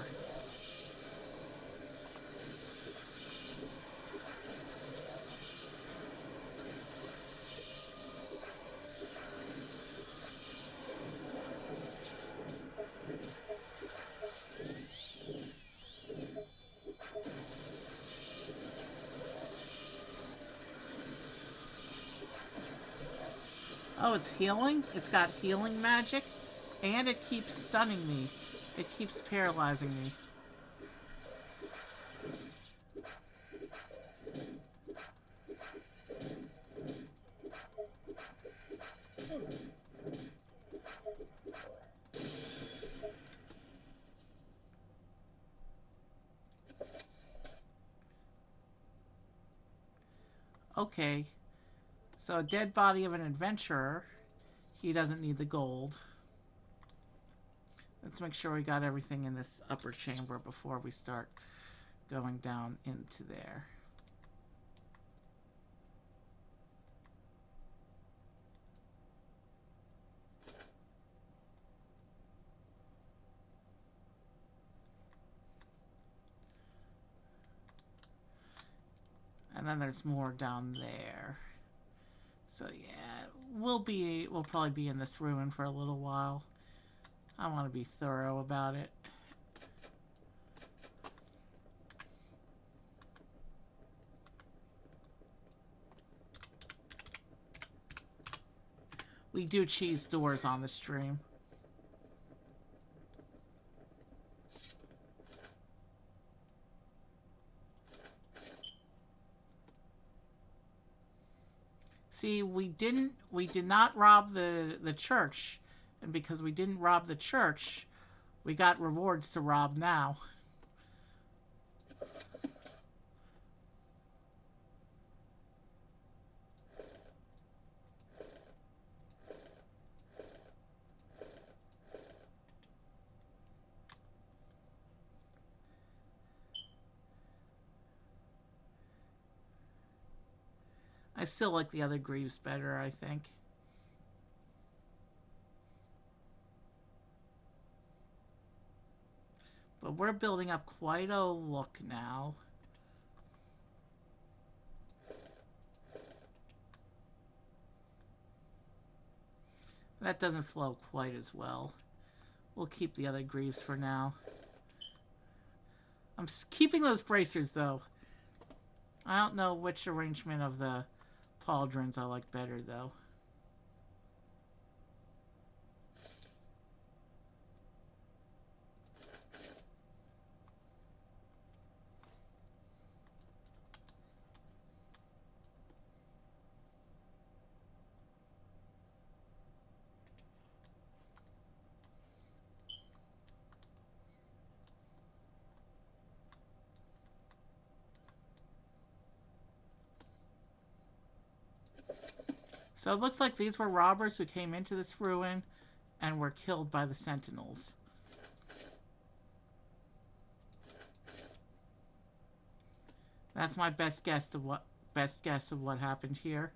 Oh, it's healing? It's got healing magic? And it keeps stunning me. It keeps paralyzing me. Okay. So a dead body of an adventurer. He doesn't need the gold. Let's make sure we got everything in this upper chamber before we start going down into there. And then there's more down there. So yeah, we'll probably be in this ruin for a little while. I want to be thorough about it. We do cheese doors on the stream. See, we did not rob the church, and because we didn't rob the church, we got rewards to rob now. I still like the other greaves better, I think. But we're building up quite a look now. That doesn't flow quite as well. We'll keep the other greaves for now. I'm keeping those bracers, though. I don't know which arrangement of the pauldrons I like better, though. So it looks like these were robbers who came into this ruin and were killed by the sentinels. That's my best guess of what happened here.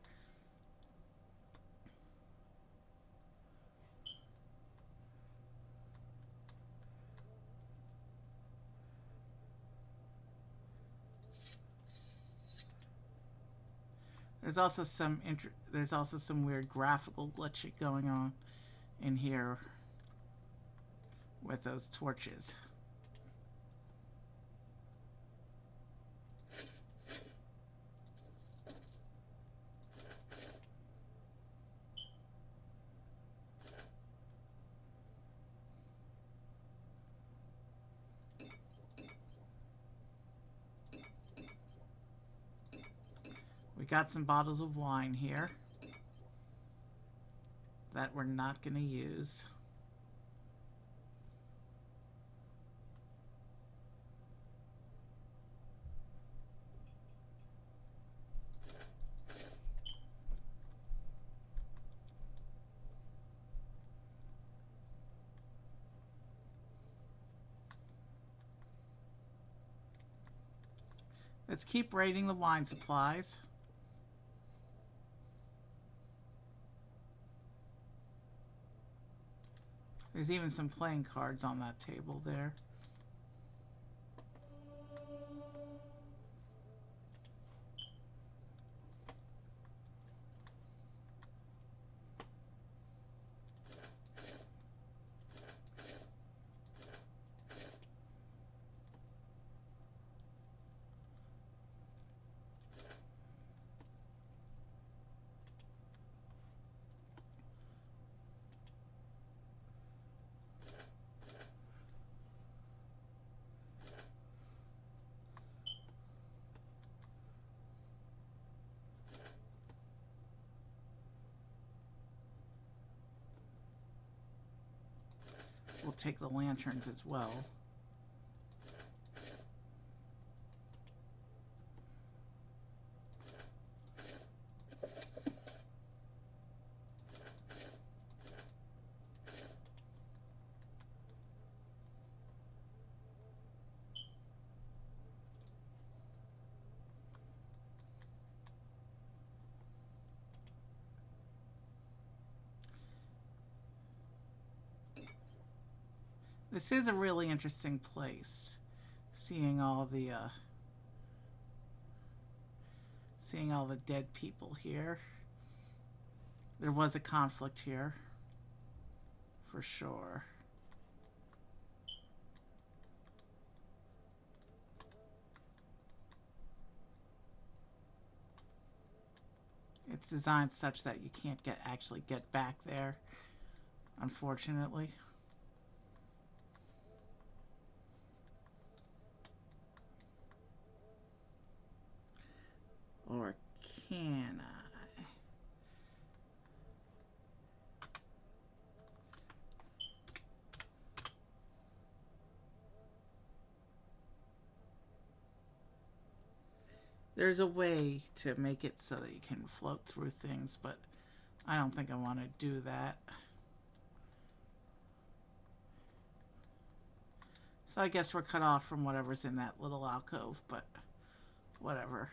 There's also some weird graphical glitch going on in here with those torches. We got some bottles of wine here that we're not going to use. Let's keep raiding the wine supplies. There's even some playing cards on that table there. We'll take the lanterns as well. This is a really interesting place. Seeing all the dead people here. There was a conflict here, for sure. It's designed such that you can't actually get back there, unfortunately. Or can I? There's a way to make it so that you can float through things, but I don't think I want to do that. So I guess we're cut off from whatever's in that little alcove, but whatever.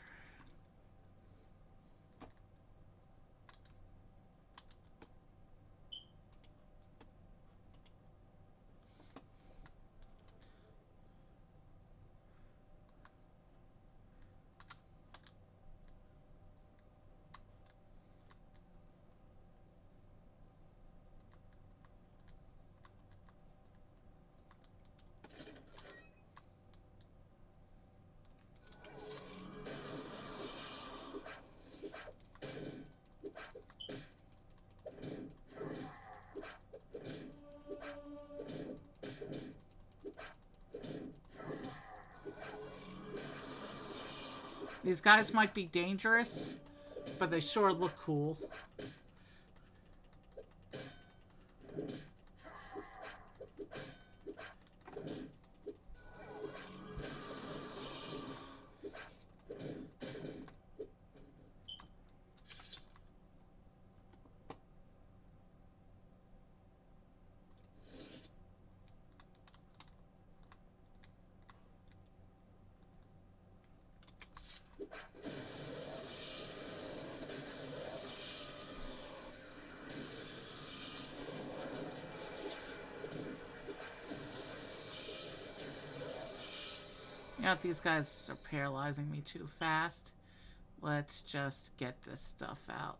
These guys might be dangerous, but they sure look cool. You know, these guys are paralyzing me too fast. Let's just get this stuff out.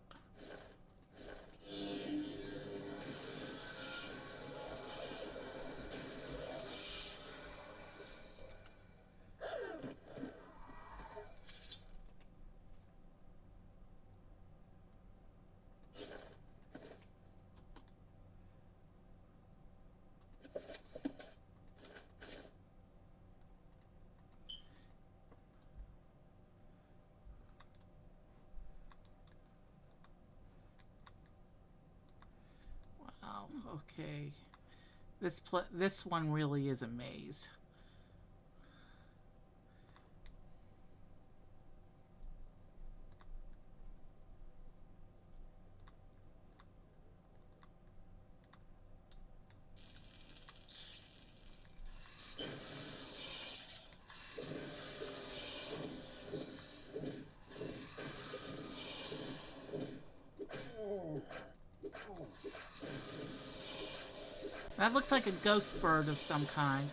okay. This one really is a maze. That looks like a ghost bird of some kind.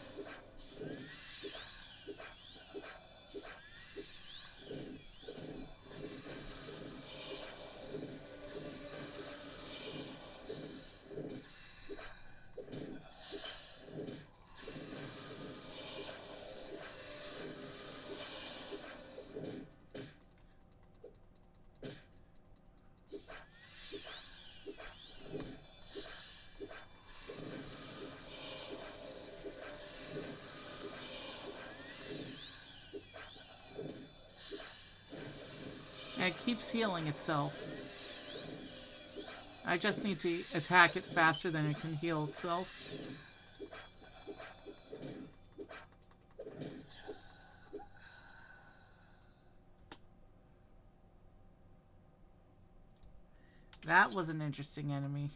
And it keeps healing itself. I just need to attack it faster than it can heal itself. That was an interesting enemy.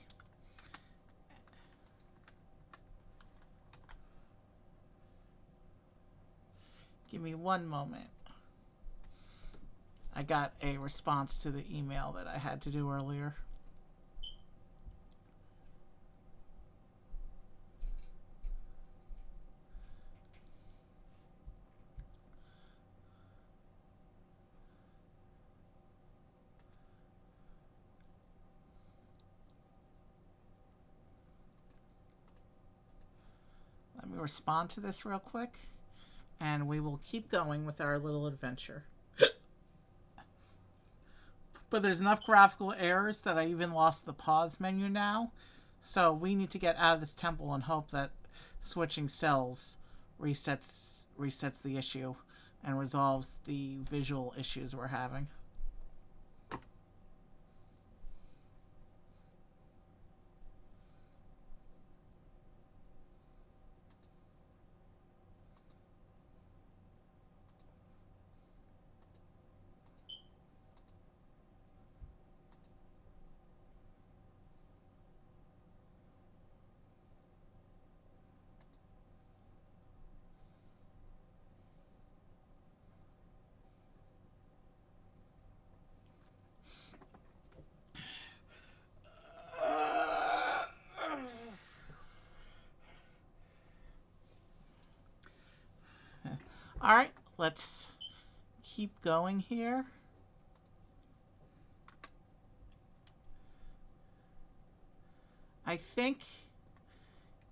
Give me one moment. I got a response to the email that I had to do earlier. Let me respond to this real quick, and we will keep going with our little adventure. But there's enough graphical errors that I even lost the pause menu now. So we need to get out of this temple and hope that switching cells resets the issue and resolves the visual issues we're having. All right, let's keep going here. I think,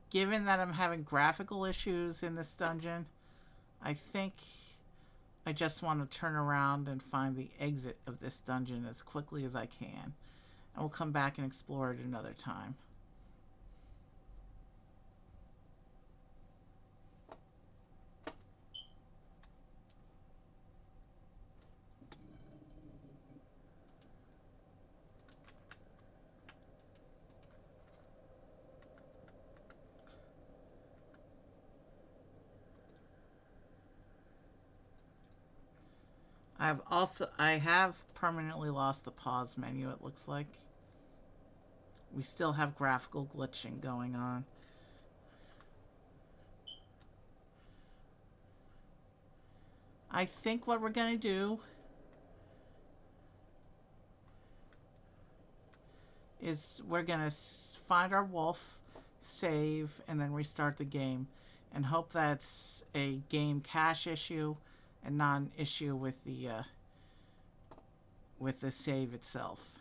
given that I'm having graphical issues in this dungeon, I think I just want to turn around and find the exit of this dungeon as quickly as I can. And we'll come back and explore it another time. I have permanently lost the pause menu, it looks like. We still have graphical glitching going on. I think what we're going to do is we're going to find our wolf, save, and then restart the game. And hope that's a game cache issue and not an issue with the save itself.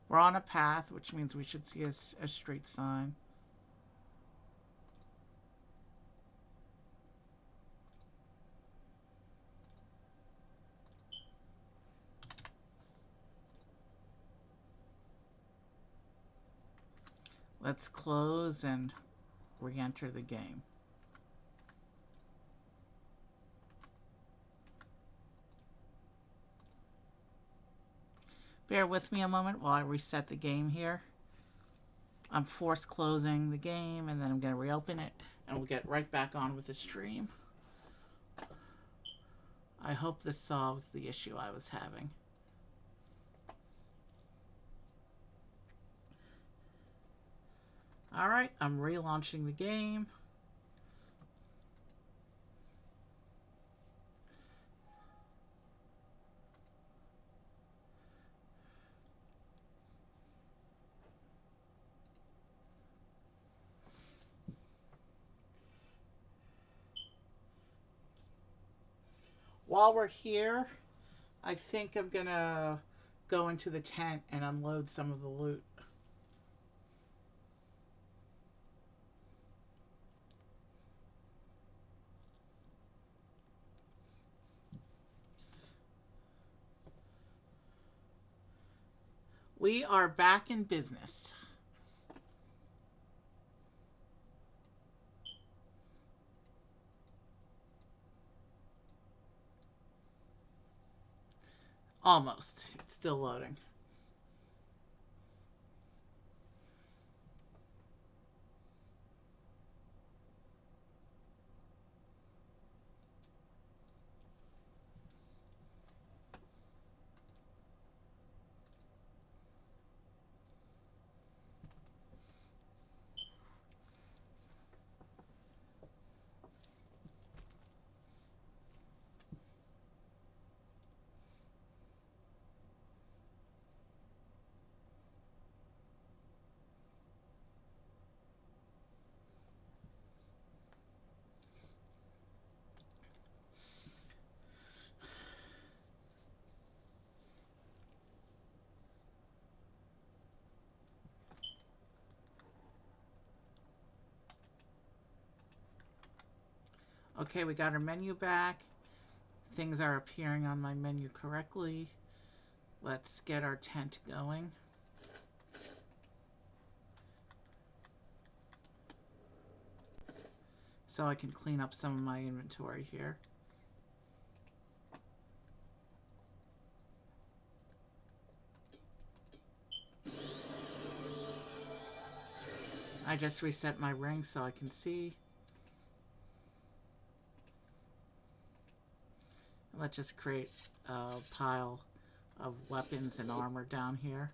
We're on a path, which means we should see a street sign. Let's close and re-enter the game. Bear with me a moment while I reset the game here. I'm force closing the game and then I'm going to reopen it and we'll get right back on with the stream. I hope this solves the issue I was having. Alright, I'm relaunching the game. While we're here, I think I'm gonna go into the tent and unload some of the loot. We are back in business. Almost. It's still loading. Okay, we got our menu back. Things are appearing on my menu correctly. Let's get our tent going. So I can clean up some of my inventory here. I just reset my ring so I can see. Let's just create a pile of weapons and armor down here.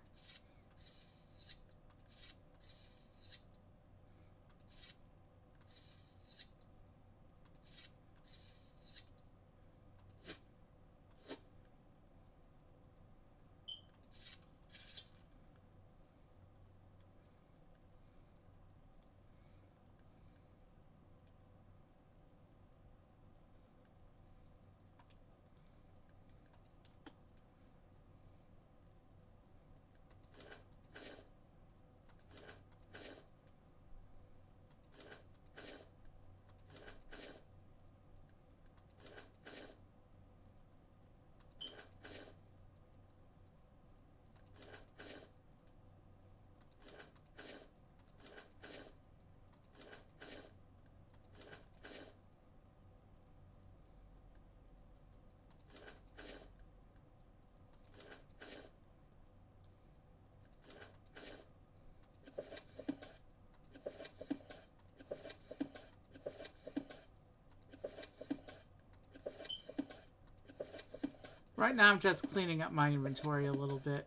Right now I'm just cleaning up my inventory a little bit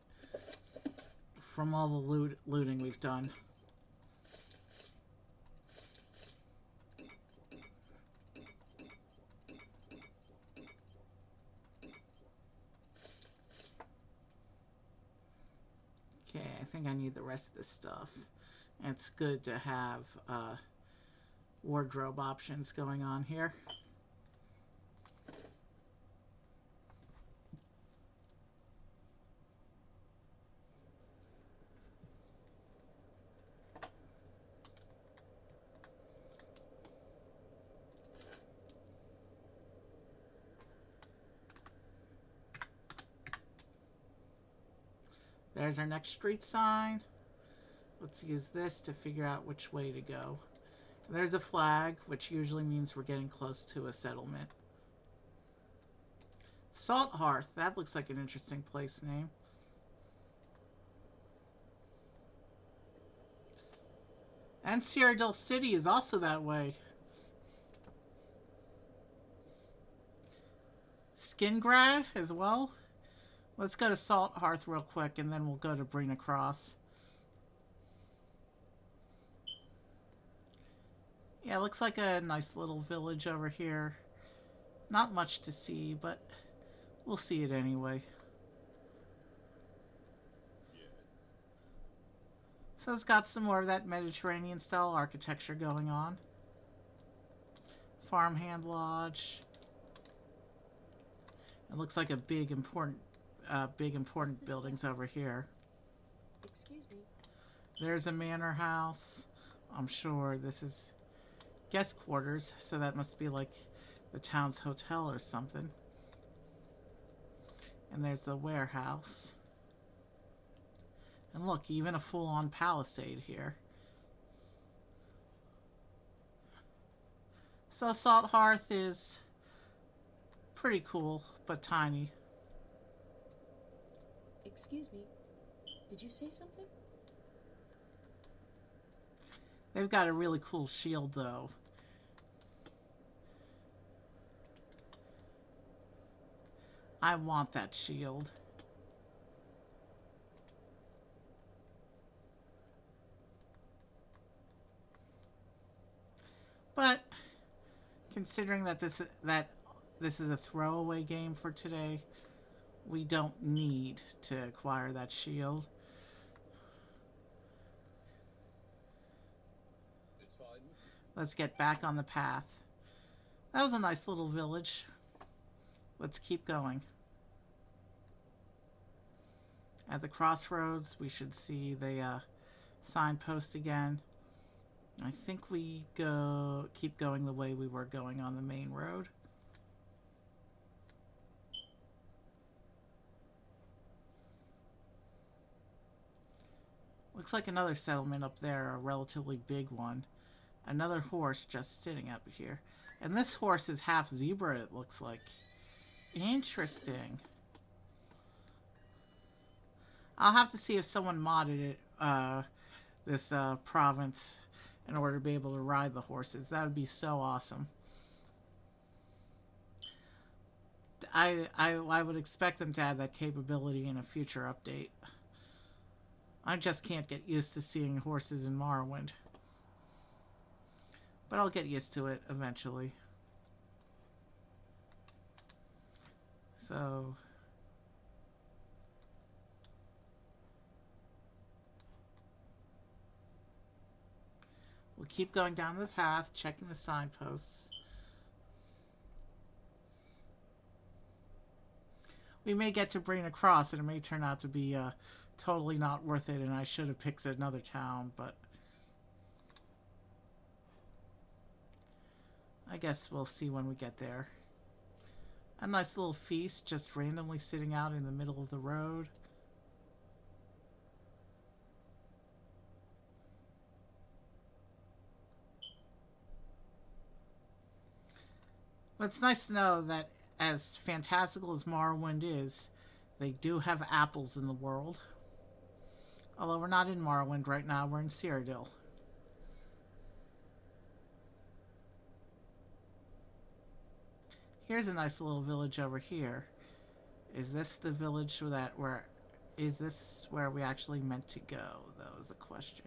from all the looting we've done. Okay, I think I need the rest of this stuff. It's good to have wardrobe options going on here. There's our next street sign. Let's use this to figure out which way to go. And there's a flag, which usually means we're getting close to a settlement. Salt Hearth. That looks like an interesting place name. And Cyrodiil City is also that way. Skingrad as well. Let's go to Salt Hearth real quick, and then we'll go to Brina Cross. Yeah, it looks like a nice little village over here. Not much to see, but we'll see it anyway. So it's got some more of that Mediterranean-style architecture going on. Farmhand Lodge. It looks like a big important buildings over here. Excuse me. There's a manor house. I'm sure this is guest quarters, so that must be like the town's hotel or something. And there's the warehouse. And look, even a full-on palisade here. So Salt Hearth is pretty cool, but tiny. Excuse me. Did you say something? They've got a really cool shield, though. I want that shield. But considering that this is a throwaway game for today, we don't need to acquire that shield. It's fine. Let's get back on the path. That was a nice little village. Let's keep going. At the crossroads, we should see the signpost again. I think we keep going the way we were going on the main road. Looks like another settlement up there, a relatively big one. Another horse just sitting up here. And this horse is half zebra, it looks like. Interesting. I'll have to see if someone modded it, this province, in order to be able to ride the horses. That would be so awesome. I would expect them to add that capability in a future update. I just can't get used to seeing horses in Morrowind. But I'll get used to it eventually. So we'll keep going down the path, checking the signposts. We may get to Brina Cross, and it may turn out to be totally not worth it, and I should have picked another town, but I guess we'll see when we get there. A nice little feast just randomly sitting out in the middle of the road. But it's nice to know that as fantastical as Morrowind is, they do have apples in the world. Although we're not in Morrowind right now, we're in Cyrodiil. Here's a nice little village over here. Is this the village is this where we actually meant to go? That was the question.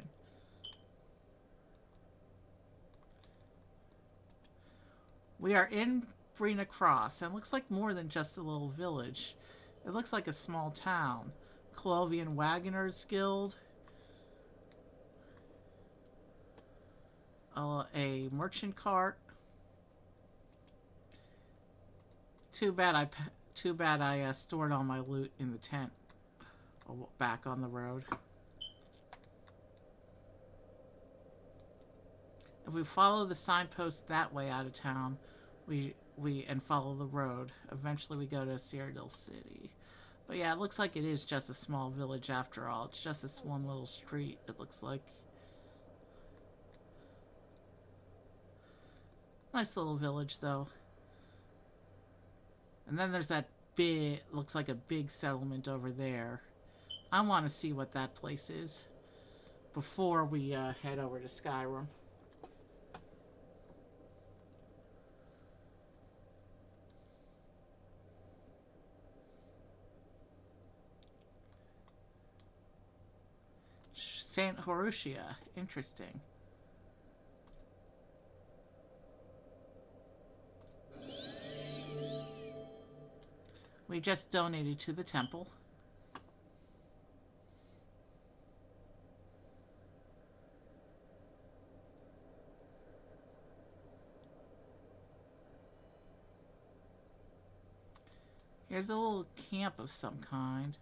We are in Brina Cross, and it looks like more than just a little village. It looks like a small town. Clovian Wagoners Guild. A merchant cart. Too bad I stored all my loot in the tent back on the road. If we follow the signpost that way out of town, and follow the road, eventually we go to Cyrodiil City. But yeah, it looks like it is just a small village after all. It's just this one little street, it looks like. Nice little village, though. And then there's that big, looks like a big settlement over there. I want to see what that place is before we head over to Skyrim. Saint Horutia. Interesting. We just donated to the temple. Here's a little camp of some kind.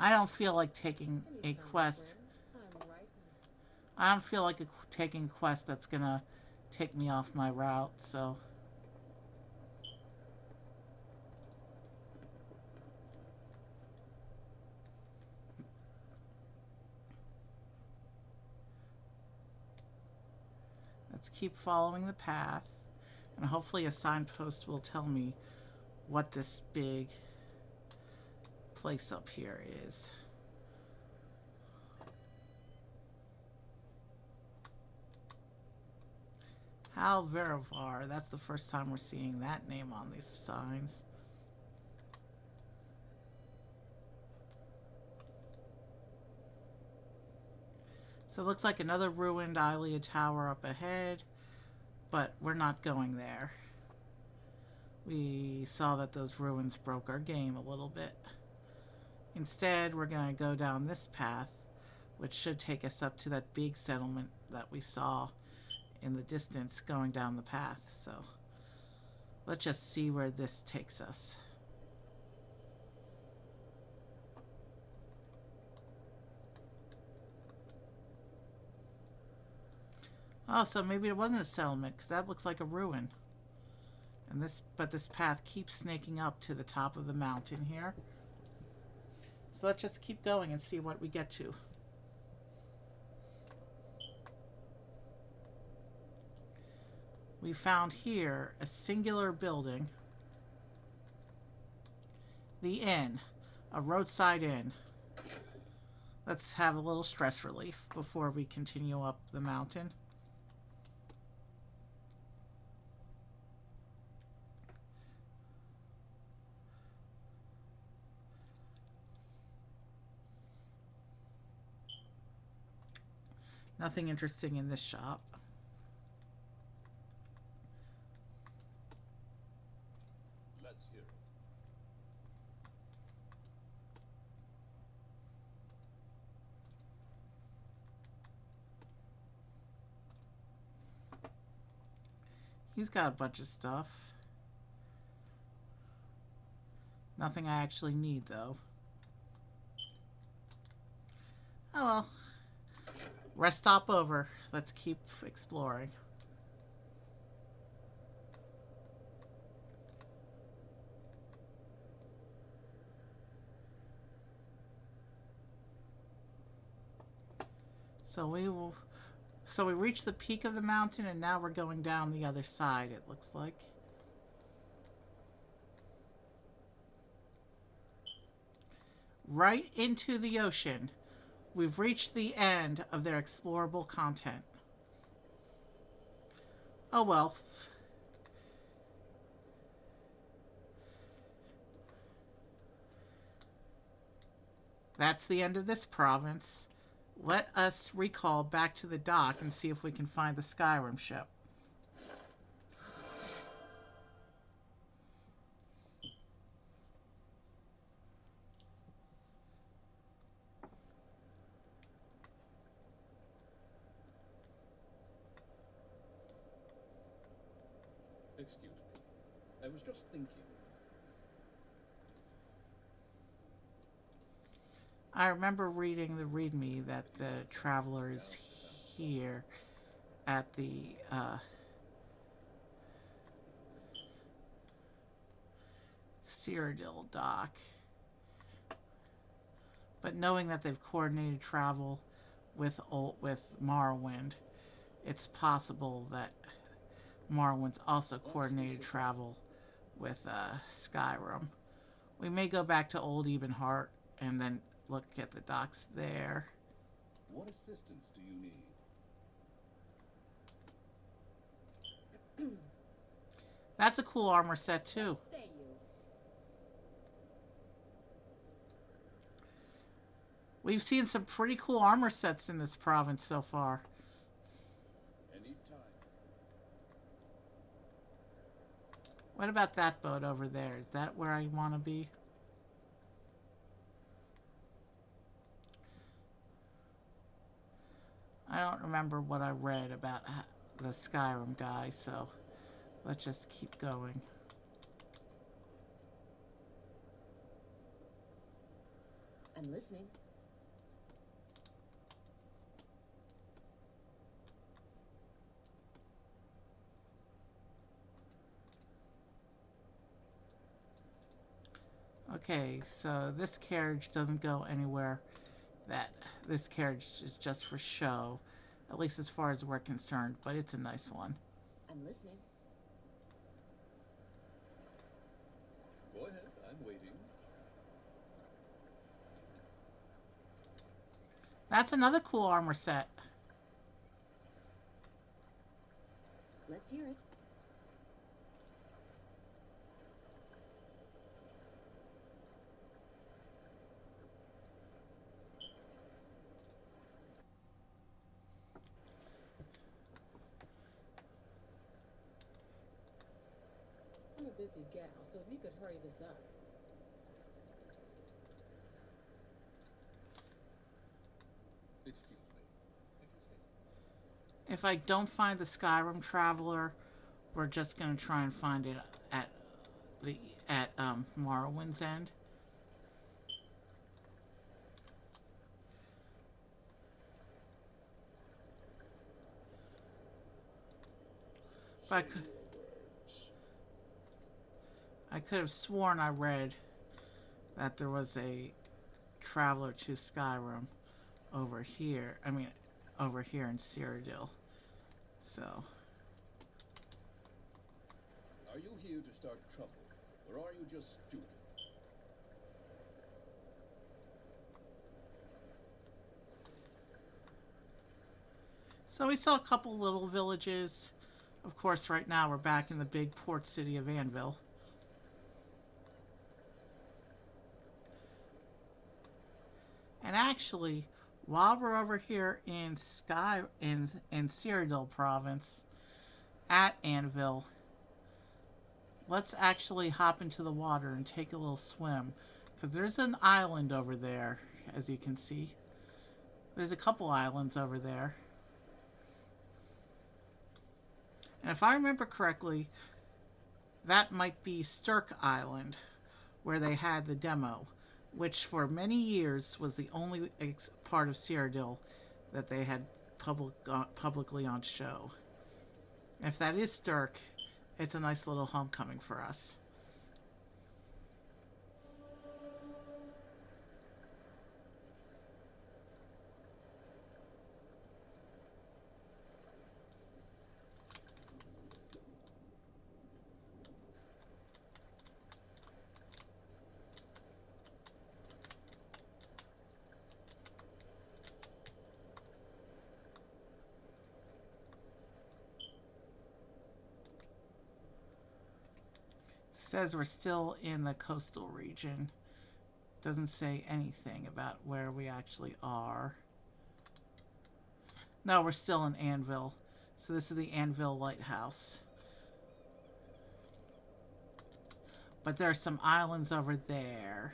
I don't feel like taking a quest. I don't feel like taking a quest that's gonna take me off my route, so. Let's keep following the path, and hopefully a signpost will tell me what this big place up here is. Hal Verivar, that's the first time we're seeing that name on these signs. So it looks like another ruined Ilia tower up ahead, but we're not going there. We saw that those ruins broke our game a little bit. Instead, we're going to go down this path, which should take us up to that big settlement that we saw in the distance going down the path. So let's just see where this takes us. Oh, so maybe it wasn't a settlement, because that looks like a ruin. And but this path keeps snaking up to the top of the mountain here. So let's just keep going and see what we get to. We found here a singular building. The inn. A roadside inn. Let's have a little stress relief before we continue up the mountain. Nothing interesting in this shop. Let's hear it. He's got a bunch of stuff. Nothing I actually need, though. Oh well. Rest stop over. Let's keep exploring. So we reached the peak of the mountain, and now we're going down the other side, it looks like. Right into the ocean. We've reached the end of their explorable content. Oh well. That's the end of this province. Let us recall back to the dock and see if we can find the Skyrim ship. Excuse me. I was just thinking. I remember reading the README that the traveler is here at the Cyrodiil dock. But knowing that they've coordinated travel with Morrowind, it's possible that Morrowind's also coordinated travel with Skyrim. We may go back to Old Ebenheart and then look at the docks there. What assistance do you need? That's a cool armor set too. Say you. We've seen some pretty cool armor sets in this province so far. Anytime. What about that boat over there? Is that where I want to be? I don't remember what I read about the Skyrim guy, so let's just keep going. I'm listening. Okay, so this carriage doesn't go anywhere. This carriage is just for show, at least as far as we're concerned, but it's a nice one. I'm listening. Go ahead, I'm waiting. That's another cool armor set. Let's hear it. I'm a busy gal, so if you could hurry this up. Excuse me. If you say so. If I don't find the Skyrim Traveler, we're just gonna try and find it at Morrowind's End. But I could have sworn I read that there was a traveler to Skyrim over here. I mean, over here in Cyrodiil. So, Are you here to start trouble, or are you just stupid? we saw a couple little villages. Of course, right now we're back in the big port city of Anvil. And actually, while we're over here in Cyrodiil province at Anvil, let's actually hop into the water and take a little swim, because there's an island over there, as you can see. There's a couple islands over there. And if I remember correctly, that might be Stirk Island, where they had the demo, which for many years was the only part of Cyrodiil that they had publicly on show. If that is Stirk, it's a nice little homecoming for us. Says we're still in the coastal region. Doesn't say anything about where we actually are. No, we're still in Anvil. So this is the Anvil Lighthouse. But there are some islands over there.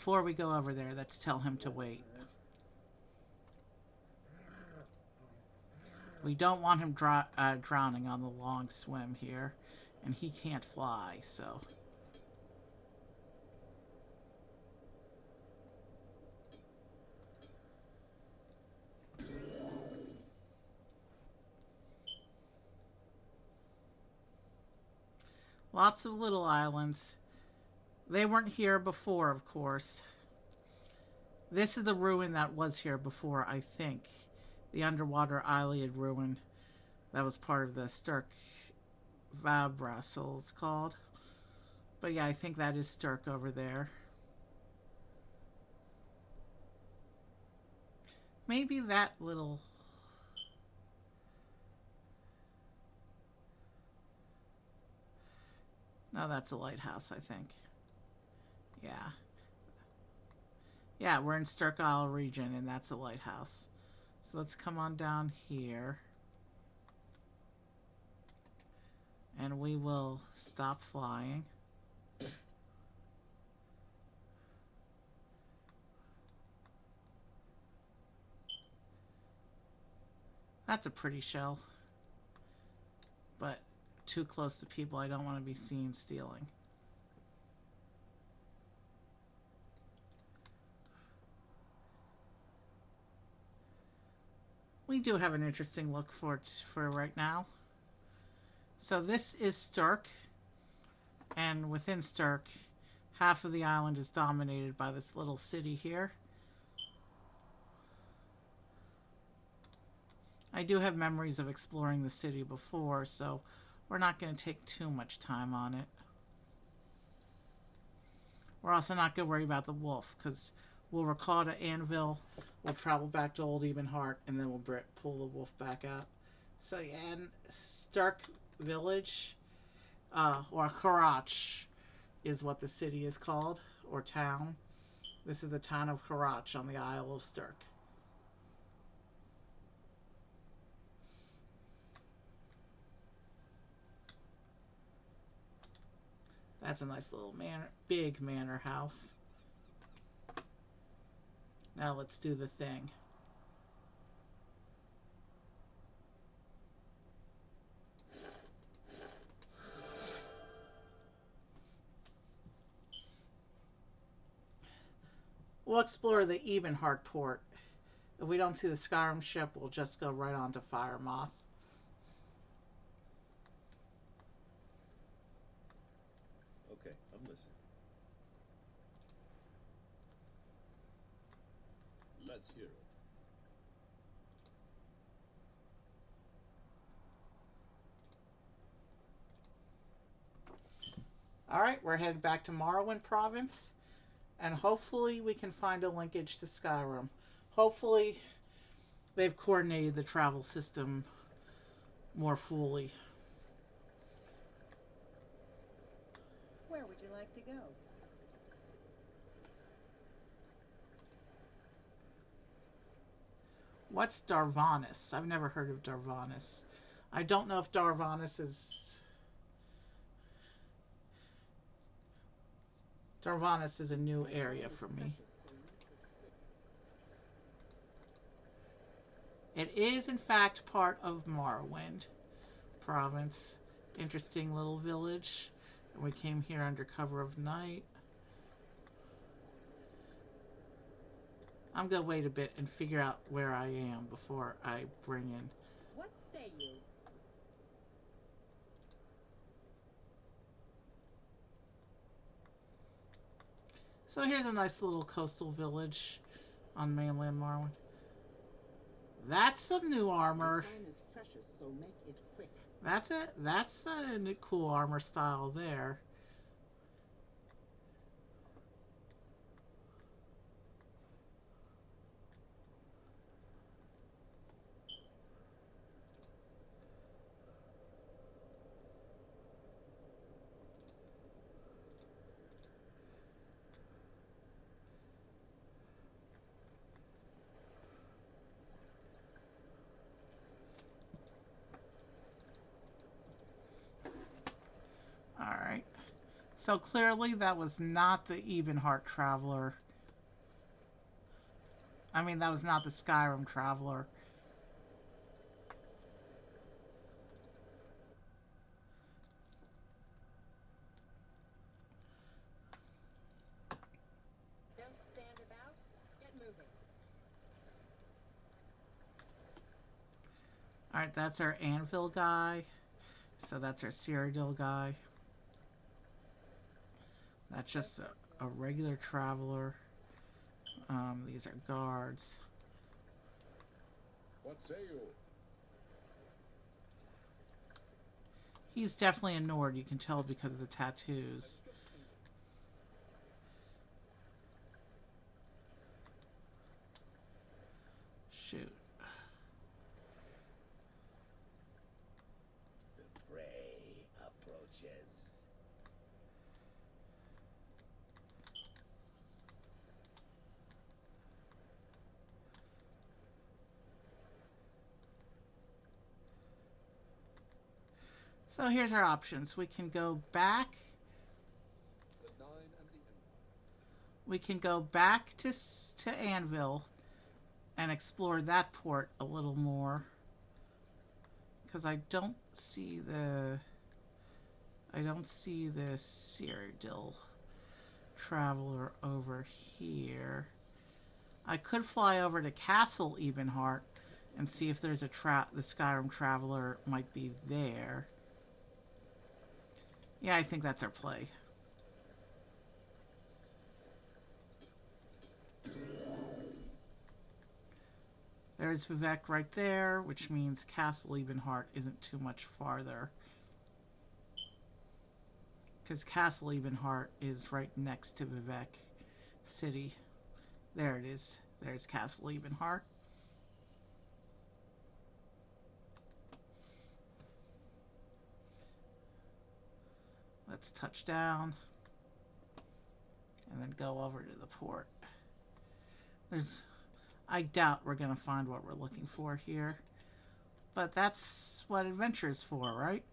before we go over there, let's tell him to wait. We don't want him drowning on the long swim here. And he can't fly, so... Lots of little islands. They weren't here before, of course. This is the ruin that was here before, I think. The underwater Iliad ruin that was part of the Sturk Vabrasil, it's called. But yeah, I think that is Sturk over there. Maybe that little... No, that's a lighthouse, I think. Yeah. Yeah, we're in Sturk Isle region, and that's a lighthouse. So let's come on down here. And we will stop flying. That's a pretty shell. But too close to people I don't want to be seen stealing. We do have an interesting look for right now. So this is Sturk, and within Sturk, half of the island is dominated by this little city here. I do have memories of exploring the city before, so we're not going to take too much time on it. We're also not going to worry about the wolf, because we'll recall to Anvil, we'll travel back to Old Ebenheart, and then we'll pull the wolf back out. So yeah, and Stark Village, or Harach, is what the city is called, or town. This is the town of Harach on the Isle of Sturk. That's a nice little big manor house. Now let's do the thing. We'll explore the Ebenheart port. If we don't see the Skyrim ship, we'll just go right on to Firemoth. Okay, I'm listening. Let's hear it. Alright, we're headed back to Morrowind province. And hopefully we can find a linkage to Skyrim. Hopefully they've coordinated the travel system more fully. Where would you like to go? What's Darvanis? I've never heard of Darvanis. I don't know if Darvanis is... Darvanis is a new area for me. It is, in fact, part of Morrowind province. Interesting little village. And we came here under cover of night. I'm going to wait a bit and figure out where I am before I bring in... What say you? So here's a nice little coastal village on mainland Morrowind. That's some new armor. Time is precious, so make it quick. That's a new, cool armor style there. Alright. So clearly that was not the Ebenheart Traveler I mean, that was not the Skyrim traveler. Don't stand about. Get moving. Alright, that's our anvil guy. So that's our Cyrodiil guy. That's just a regular traveler. These are guards. What say you? He's definitely a Nord, you can tell because of the tattoos. Shoot. The prey approaches. So here's our options. We can go back. We can go back to Anvil and explore that port a little more. Because I don't see the Cyrodiil traveler over here. I could fly over to Castle Ebenheart and see if there's the Skyrim traveler might be there. Yeah, I think that's our play. There's Vivek right there, which means Castle Ebenheart isn't too much farther. Because Castle Ebenheart is right next to Vivek City. There it is. There's Castle Ebenheart. Let's touch down. And then go over to the port. I doubt we're going to find what we're looking for here. But that's what adventure is for, right?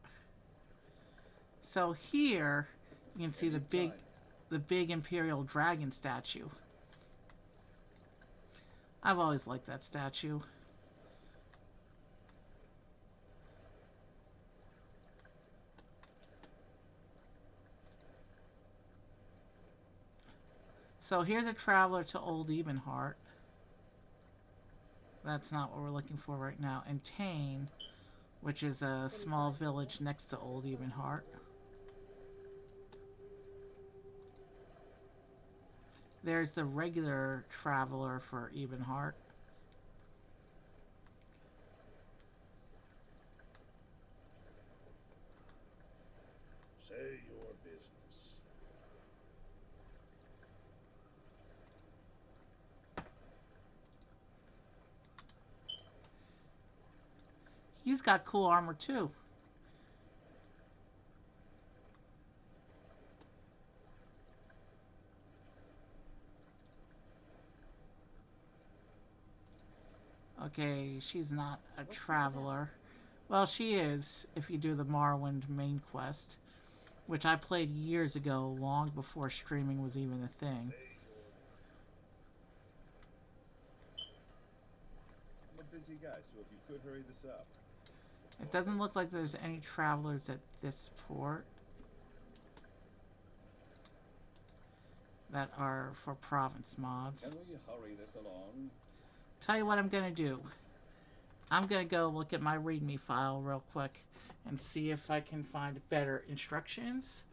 So here, you can see the big Imperial Dragon statue. I've always liked that statue. So here's a traveler to Old Ebenheart. That's not what we're looking for right now. And Tane, which is a small village next to Old Ebenheart. There's the regular traveler for Ebenheart. Say your business. He's got cool armor too. Okay, she's not a traveler. Well, she is, if you do the Morrowind main quest, which I played years ago, long before streaming was even a thing. I'm a busy guy, so if you could hurry this up. It doesn't look like there's any travelers at this port that are for province mods. Can we hurry this along? Tell you what I'm gonna do. I'm gonna go look at my README file real quick and see if I can find better instructions.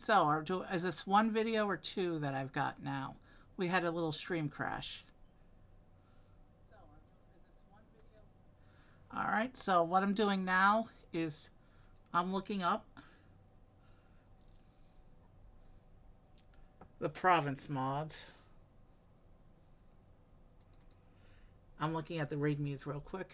So, is this one video or two that I've got now? We had a little stream crash. Alright, so what I'm doing now is I'm looking up the province mods. I'm looking at the readmes real quick.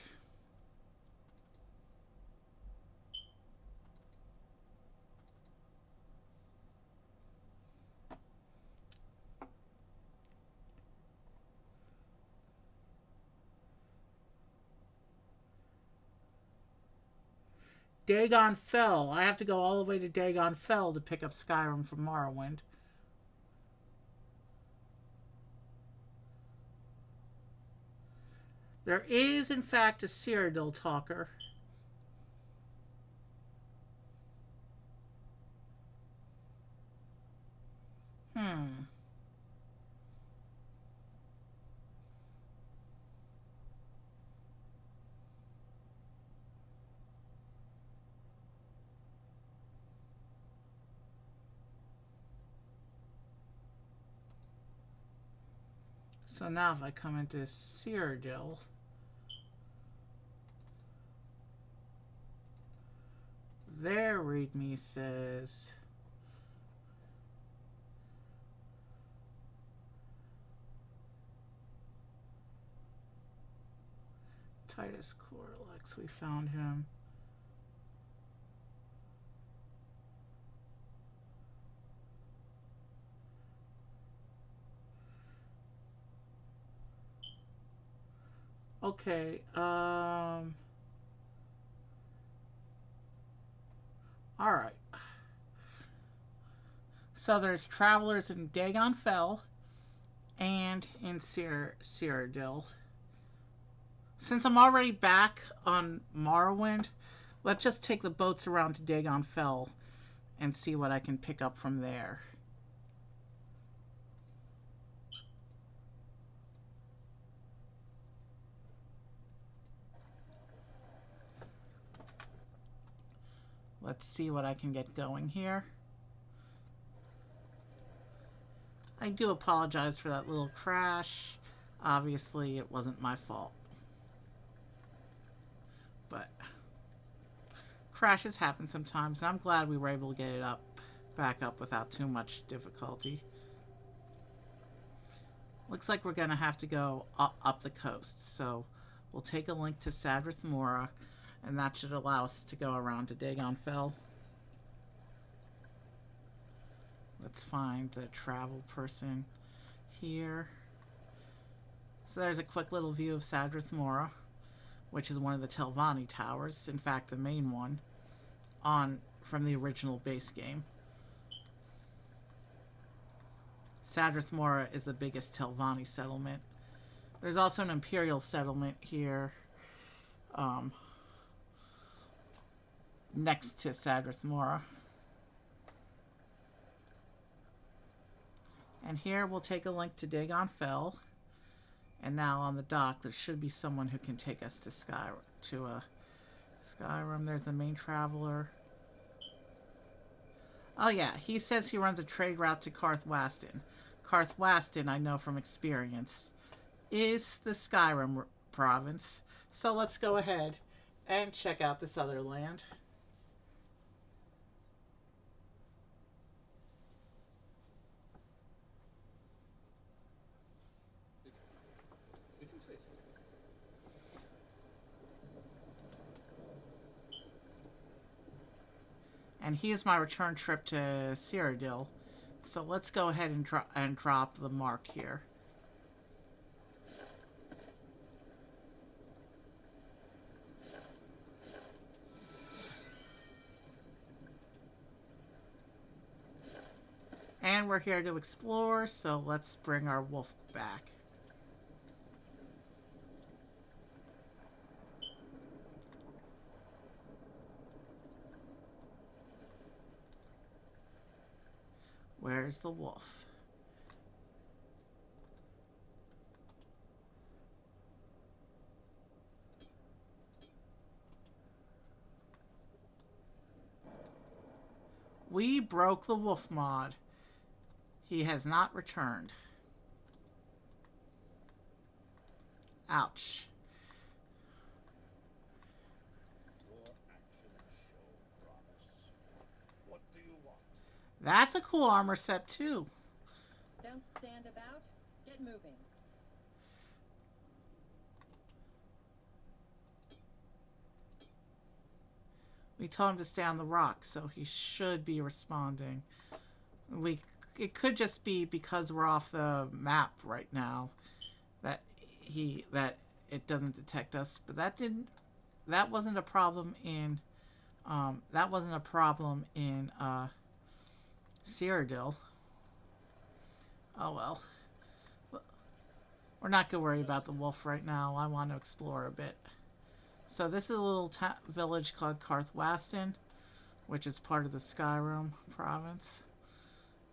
Dagon Fell. I have to go all the way to Dagon Fell to pick up Skyrim from Morrowind. There is, in fact, a Cyrodiil talker. So now if I come into Cyrodiil, their readme says Titus Corlex, we found him. Okay, alright. So there's travelers in Dagon Fell and in Cyrodiil. Since I'm already back on Morrowind, let's just take the boats around to Dagon Fell and see what I can pick up from there. Let's see what I can get going here. I do apologize for that little crash. Obviously, it wasn't my fault. But crashes happen sometimes, and I'm glad we were able to get it back up without too much difficulty. Looks like we're going to have to go up the coast, so we'll take a link to Sadrith Mora, and that should allow us to go around to Dagon Fell. Let's find the travel person here. So there's a quick little view of Sadrith Mora, which is one of the Telvanni towers, in fact the main one, from the original base game. Sadrith Mora is the biggest Telvanni settlement. There's also an Imperial settlement here, next to Sadrith Mora. And here we'll take a link to Dagon Fell. And now on the dock, there should be someone who can take us to Skyrim. There's the main traveler. Oh yeah, he says he runs a trade route to Karthwastin. Karthwastin, I know from experience, is the Skyrim province. So let's go ahead and check out this other land. Did you say so? And here's my return trip to Cyrodiil. So let's go ahead and drop the mark here. And we're here to explore, so let's bring our wolf back. Where's the wolf? We broke the wolf mod. He has not returned. Ouch. Your actions show promise. What do you want? That's a cool armor set too. Don't stand about. Get moving. We told him to stay on the rock, so he should be responding. It could just be because we're off the map right now that it doesn't detect us. But that wasn't a problem in Cyrodiil. Oh well. We're not gonna worry about the wolf right now. I want to explore a bit. So this is a little village called Carthwaston, which is part of the Skyrim province.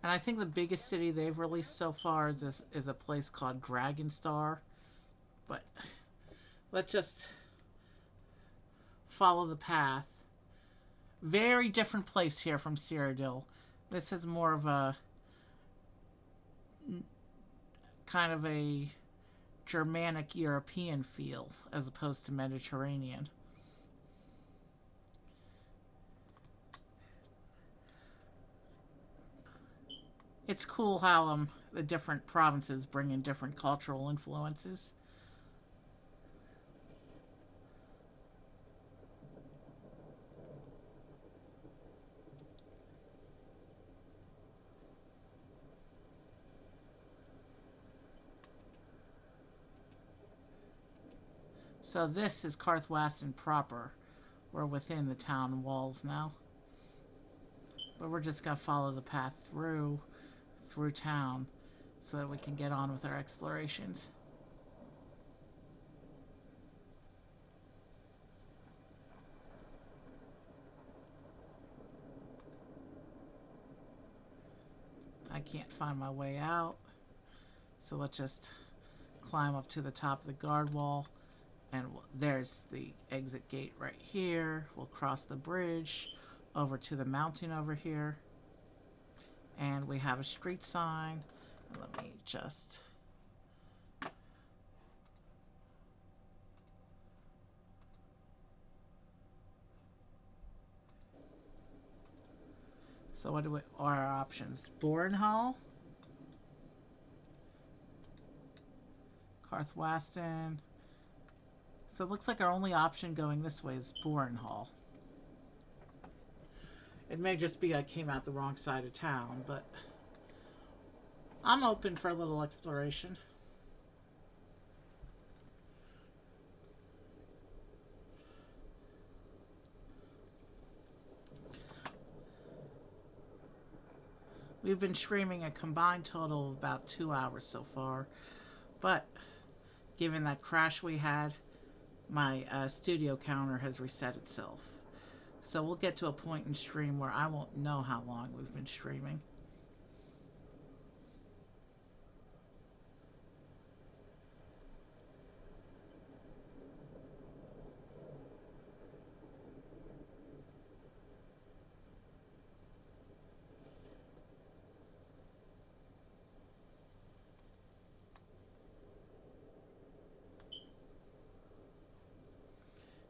And I think the biggest city they've released so far is a place called Dragonstar. But let's just follow the path. Very different place here from Cyrodiil. This is more of a kind of a Germanic European feel as opposed to Mediterranean. It's cool how the different provinces bring in different cultural influences. So this is Carthwaston proper. We're within the town walls now. But we're just going to follow the path through town so that we can get on with our explorations. I can't find my way out. So let's just climb up to the top of the guard wall. And there's the exit gate right here. We'll cross the bridge over to the mountain over here. And we have a street sign. Let me just... So what are our options? Borenhall, Carthwaston. So it looks like our only option going this way is Borenhall. It may just be I came out the wrong side of town, but I'm open for a little exploration. We've been streaming a combined total of about 2 hours so far, but given that crash we had, my studio counter has reset itself. So we'll get to a point in stream where I won't know how long we've been streaming.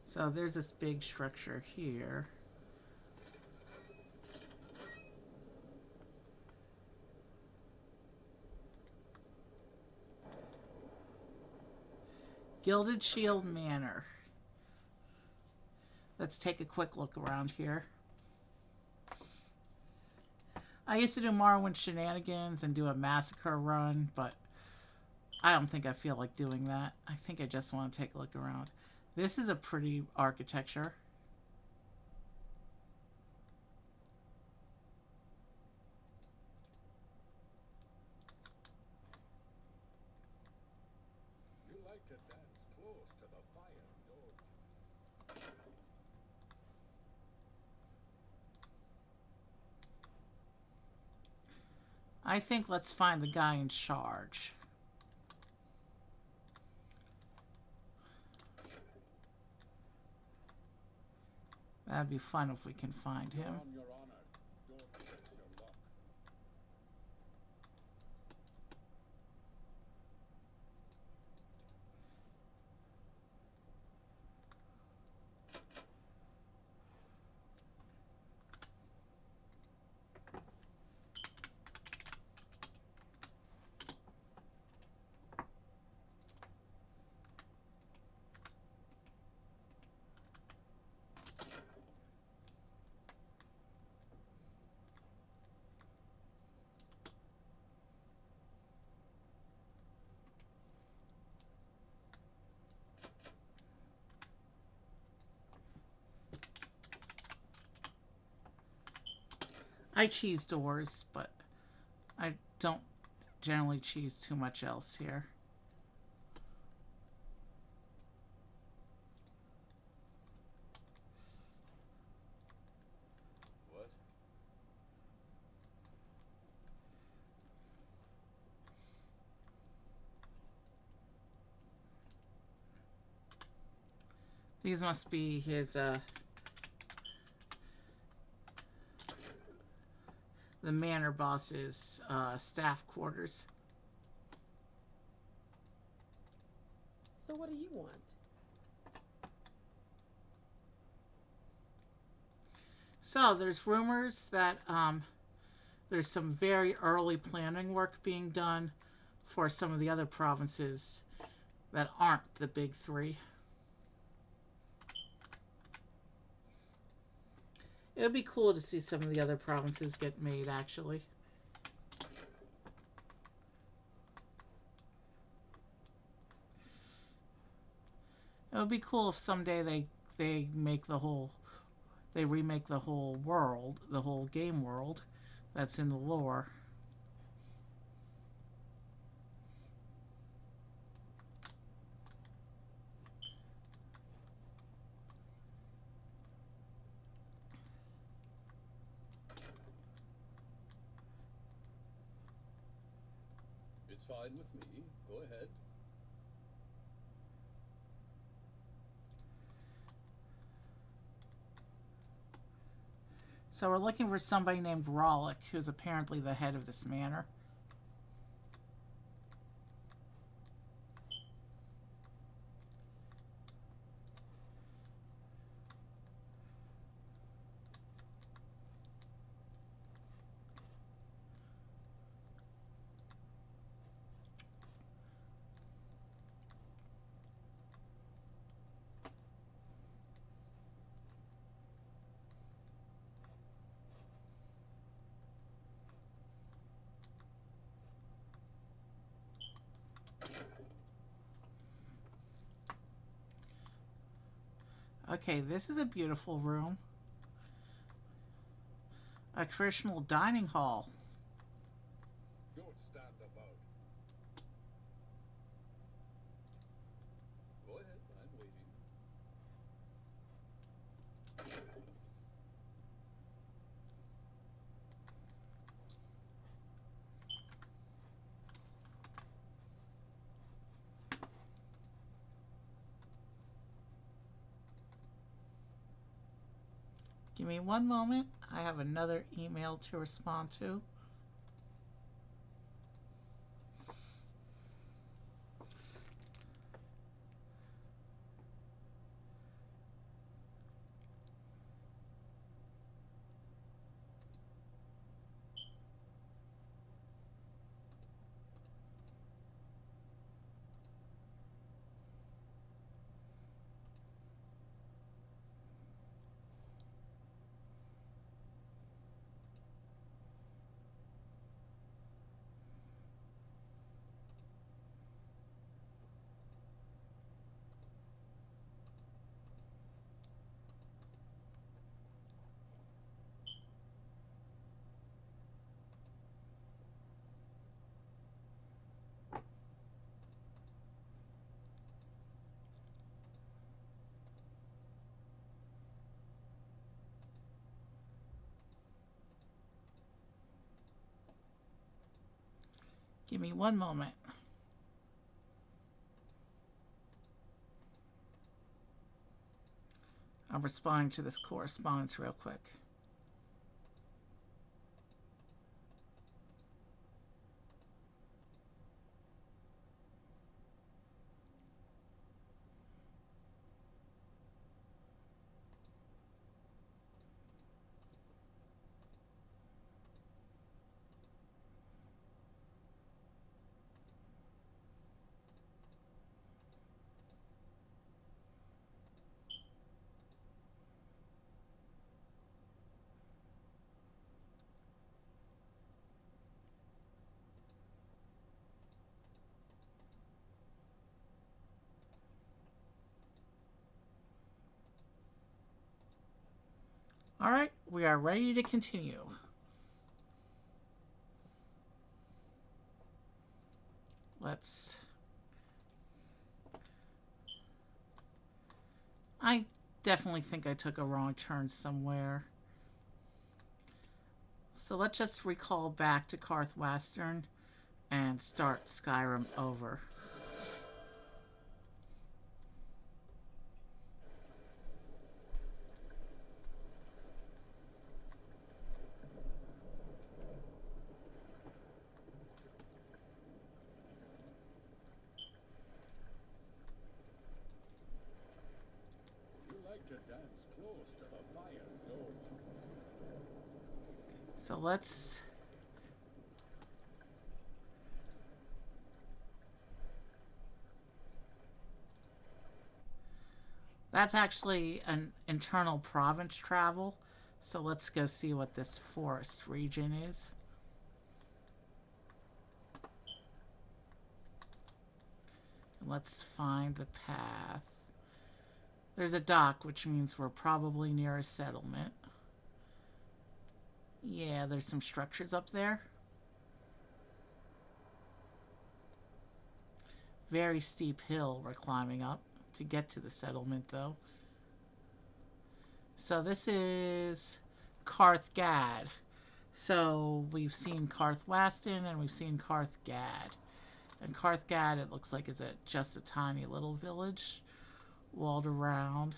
So there's this big structure here. Gilded Shield Manor. Let's take a quick look around here. I used to do Morrowind shenanigans and do a massacre run, but I don't think I feel like doing that. I think I just want to take a look around. This is a pretty architecture. You like to dance close to the fire, don't you? I think let's find the guy in charge. That'd be fun if we can find him. On your honor, don't I cheese doors, but I don't generally cheese too much else here. What? These must be his, the manor boss's, staff quarters. So what do you want? So, there's rumors that, there's some very early planning work being done for some of the other provinces that aren't the big three. It would be cool to see some of the other provinces get made, actually. It would be cool if someday they make the whole, they remake the whole world, the whole game world that's in the lore. It's fine with me. Go ahead. So we're looking for somebody named Rollick, who's apparently the head of this manor. Okay, this is a beautiful room. A traditional dining hall. Don't stand about. Go ahead. I'm waiting. Give me one moment. I have another email to respond to. Give me one moment. I'm responding to this correspondence real quick. All right, we are ready to continue. let's... I definitely think I took a wrong turn somewhere. So let's just recall back to Karth Western and start Skyrim over. You like to dance close to the fire, don't you? So let's... That's actually an internal province travel. So let's go see what this forest region is. And let's find the path. There's a dock, which means we're probably near a settlement. Yeah, there's some structures up there. Very steep hill we're climbing up to get to the settlement, though. So this is Karth Gad. So we've seen Karth Waston and we've seen Karth Gad. And Karth Gad, it looks like, is just a tiny little village walled around.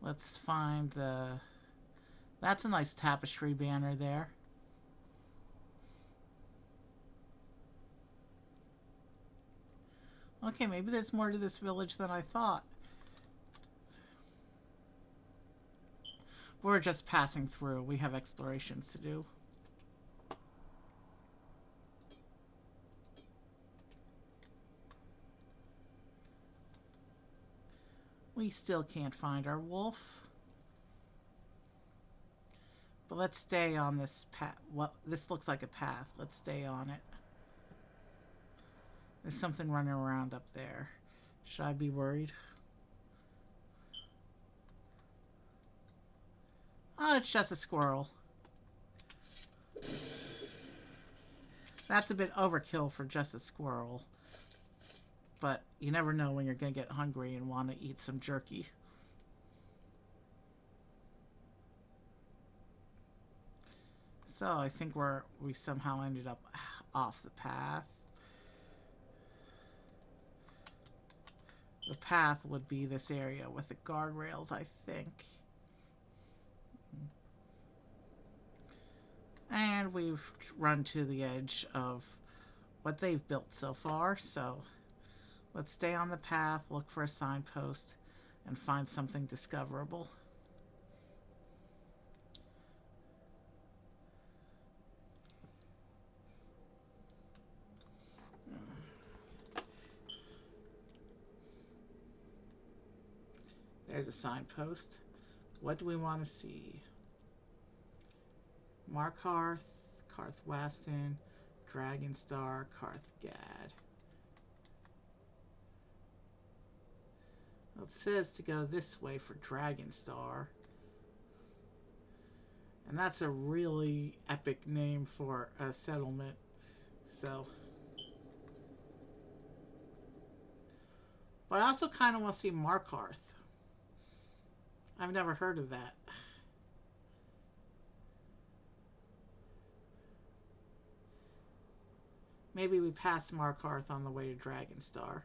Let's find the... That's a nice tapestry banner there. Okay, maybe there's more to this village than I thought. We're just passing through. We have explorations to do. We still can't find our wolf. But let's stay on this path. Well, this looks like a path. Let's stay on it. There's something running around up there. Should I be worried? Oh, it's just a squirrel. That's a bit overkill for just a squirrel. But you never know when you're going to get hungry and want to eat some jerky. So I think we somehow ended up off the path. The path would be this area with the guardrails, I think. And we've run to the edge of what they've built so far, so let's stay on the path, look for a signpost, and find something discoverable. There's a signpost. What do we want to see? Markarth, Karth Waston, Dragonstar, Karth Gad. Well, it says to go this way for Dragonstar. And that's a really epic name for a settlement. So. But I also kind of want to see Markarth. I've never heard of that. Maybe we pass Markarth on the way to Dragonstar.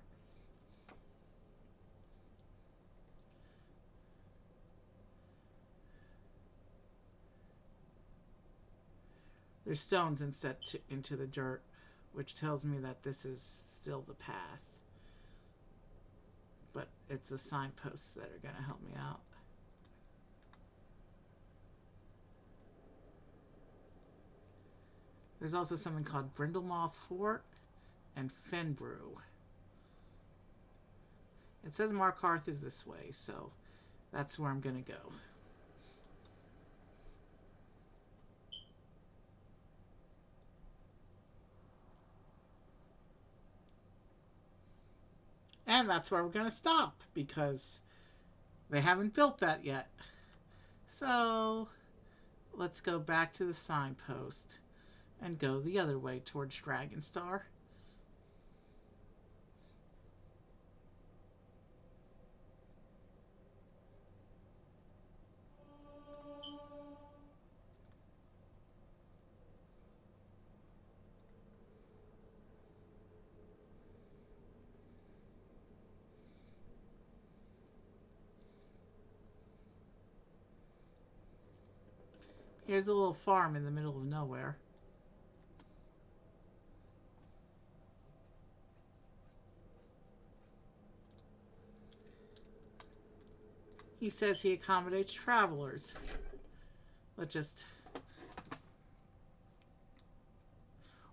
There's stones inset into the dirt, which tells me that this is still the path. But it's the signposts that are going to help me out. There's also something called Brindlemoth Fort and Fenbrew. It says Markarth is this way, so that's where I'm going to go. And that's where we're going to stop, because they haven't built that yet. So let's go back to the signpost and go the other way towards Dragonstar. Here's a little farm in the middle of nowhere. He says he accommodates travelers. Let's just...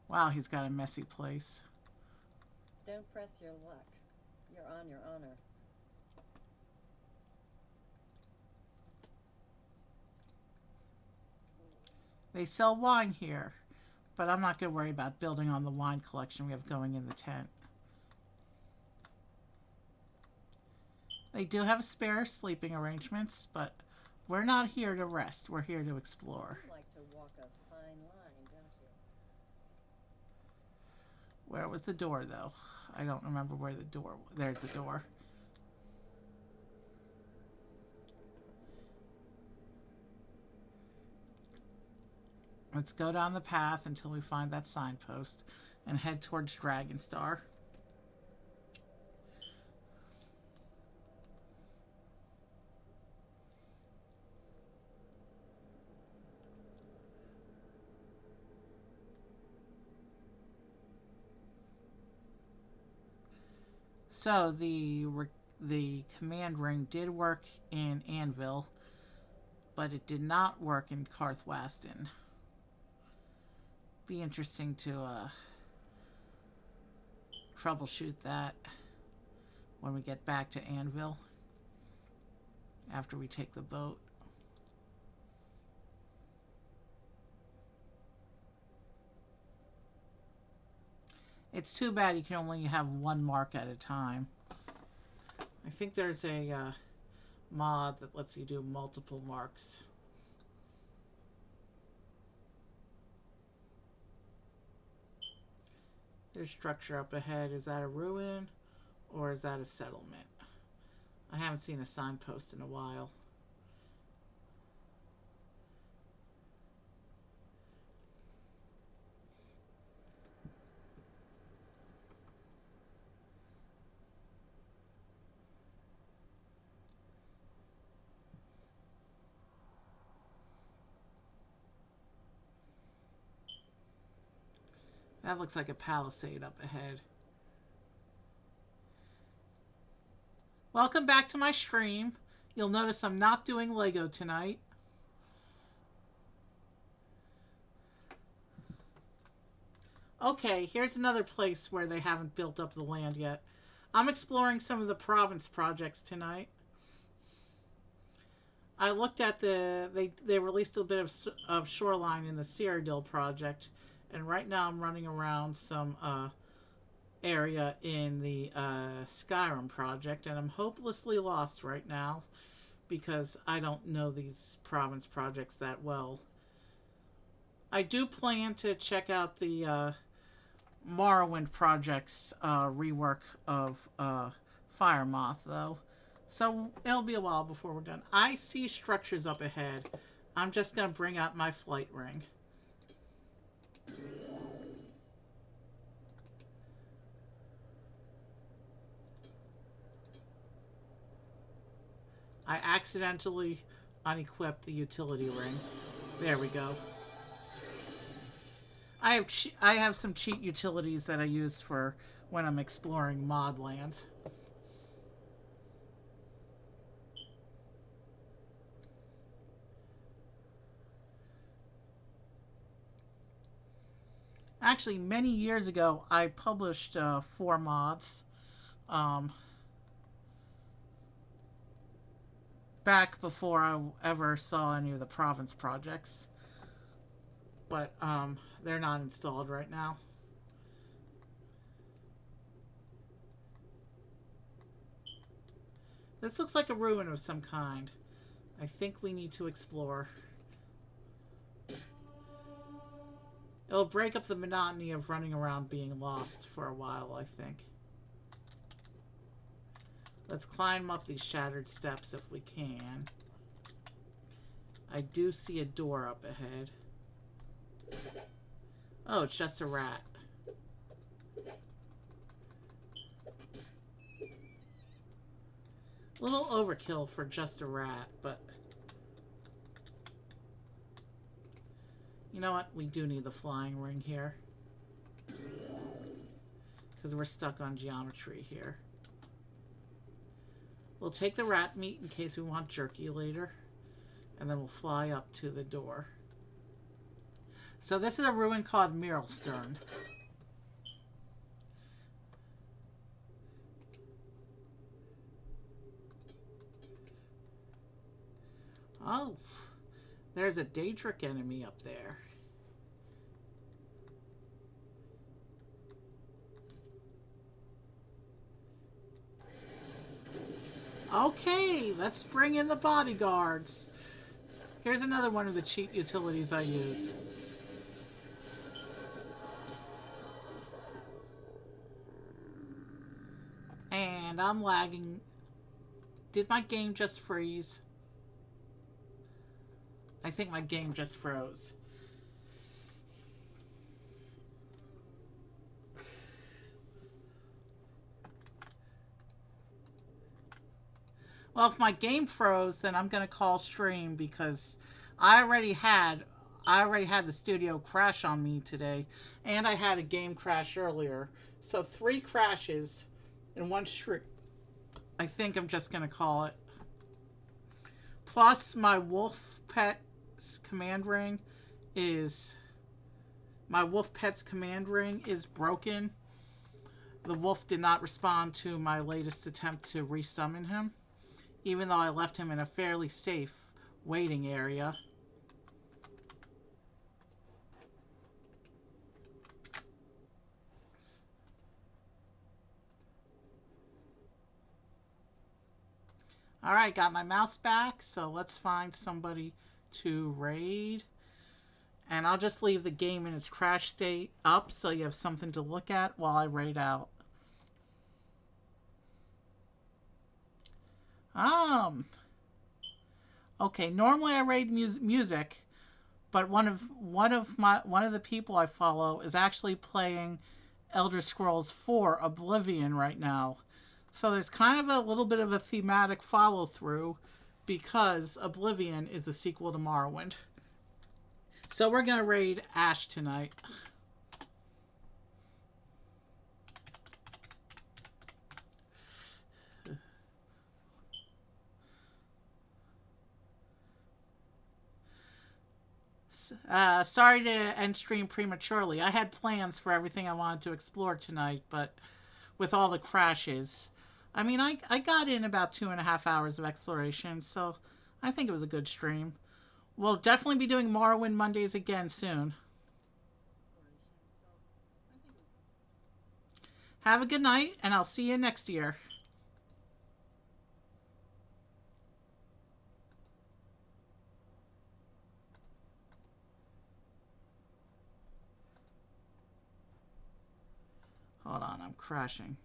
Wow, he's got a messy place. Don't press your luck. You're on your honor. They sell wine here, but I'm not going to worry about building on the wine collection we have going in the tent. They do have spare sleeping arrangements, but we're not here to rest. We're here to explore. You like to walk a fine line, don't you? Where was the door, though? I don't remember where the door was. There's the door. Let's go down the path until we find that signpost and head towards Dragonstar. So the command ring did work in Anvil, but it did not work in Karthwasten. Be interesting to troubleshoot that when we get back to Anvil after we take the boat. It's too bad you can only have one mark at a time. I think there's a mod that lets you do multiple marks. There's structure up ahead. Is that a ruin or is that a settlement? I haven't seen a signpost in a while. That looks like a palisade up ahead. Welcome back to my stream. You'll notice I'm not doing Lego tonight. Okay, here's another place where they haven't built up the land yet. I'm exploring some of the province projects tonight. I looked at they released a bit of shoreline in the Cyrodiil project. And right now I'm running around some area in the Skyrim project, and I'm hopelessly lost right now because I don't know these province projects that well. I do plan to check out the Morrowind project's rework of Firemoth, though. So it'll be a while before we're done. I see structures up ahead. I'm just going to bring out my flight ring. I accidentally unequipped the utility ring. There we go. I have some cheat utilities that I use for when I'm exploring mod lands. Actually, many years ago, I published 4 mods. Back before I ever saw any of the province projects. But they're not installed right now. This looks like a ruin of some kind. I think we need to explore. It'll break up the monotony of running around being lost for a while, I think. Let's climb up these shattered steps if we can. I do see a door up ahead. Oh, it's just a rat. A little overkill for just a rat, but... You know what? We do need the flying ring here. Because we're stuck on geometry here. We'll take the rat meat in case we want jerky later. And then we'll fly up to the door. So this is a ruin called Mirrelstern. Oh, there's a Daedric enemy up there. Okay, let's bring in the bodyguards. Here's another one of the cheat utilities I use. And I'm lagging. Did my game just freeze? I think my game just froze. Well, if my game froze, then I'm going to call stream because I already had the studio crash on me today, and I had a game crash earlier. So 3 crashes in one stream. I think I'm just going to call it. Plus, my wolf pet's command ring is... My wolf pet's command ring is broken. The wolf did not respond to my latest attempt to resummon him, even though I left him in a fairly safe waiting area. Alright, got my mouse back, so let's find somebody to raid. And I'll just leave the game in its crash state up so you have something to look at while I raid out. Okay, normally I raid music, but one of the people I follow is actually playing Elder Scrolls 4 Oblivion right now. So there's kind of a little bit of a thematic follow through because Oblivion is the sequel to Morrowind. So we're gonna raid Ash tonight. Sorry to end stream prematurely. I had plans for everything I wanted to explore tonight, but with all the crashes, I mean, I got in about 2.5 hours of exploration, so I think it was a good stream. We'll definitely be doing Morrowind Mondays again soon. Have a good night, and I'll see you next year. Hold on, I'm crashing.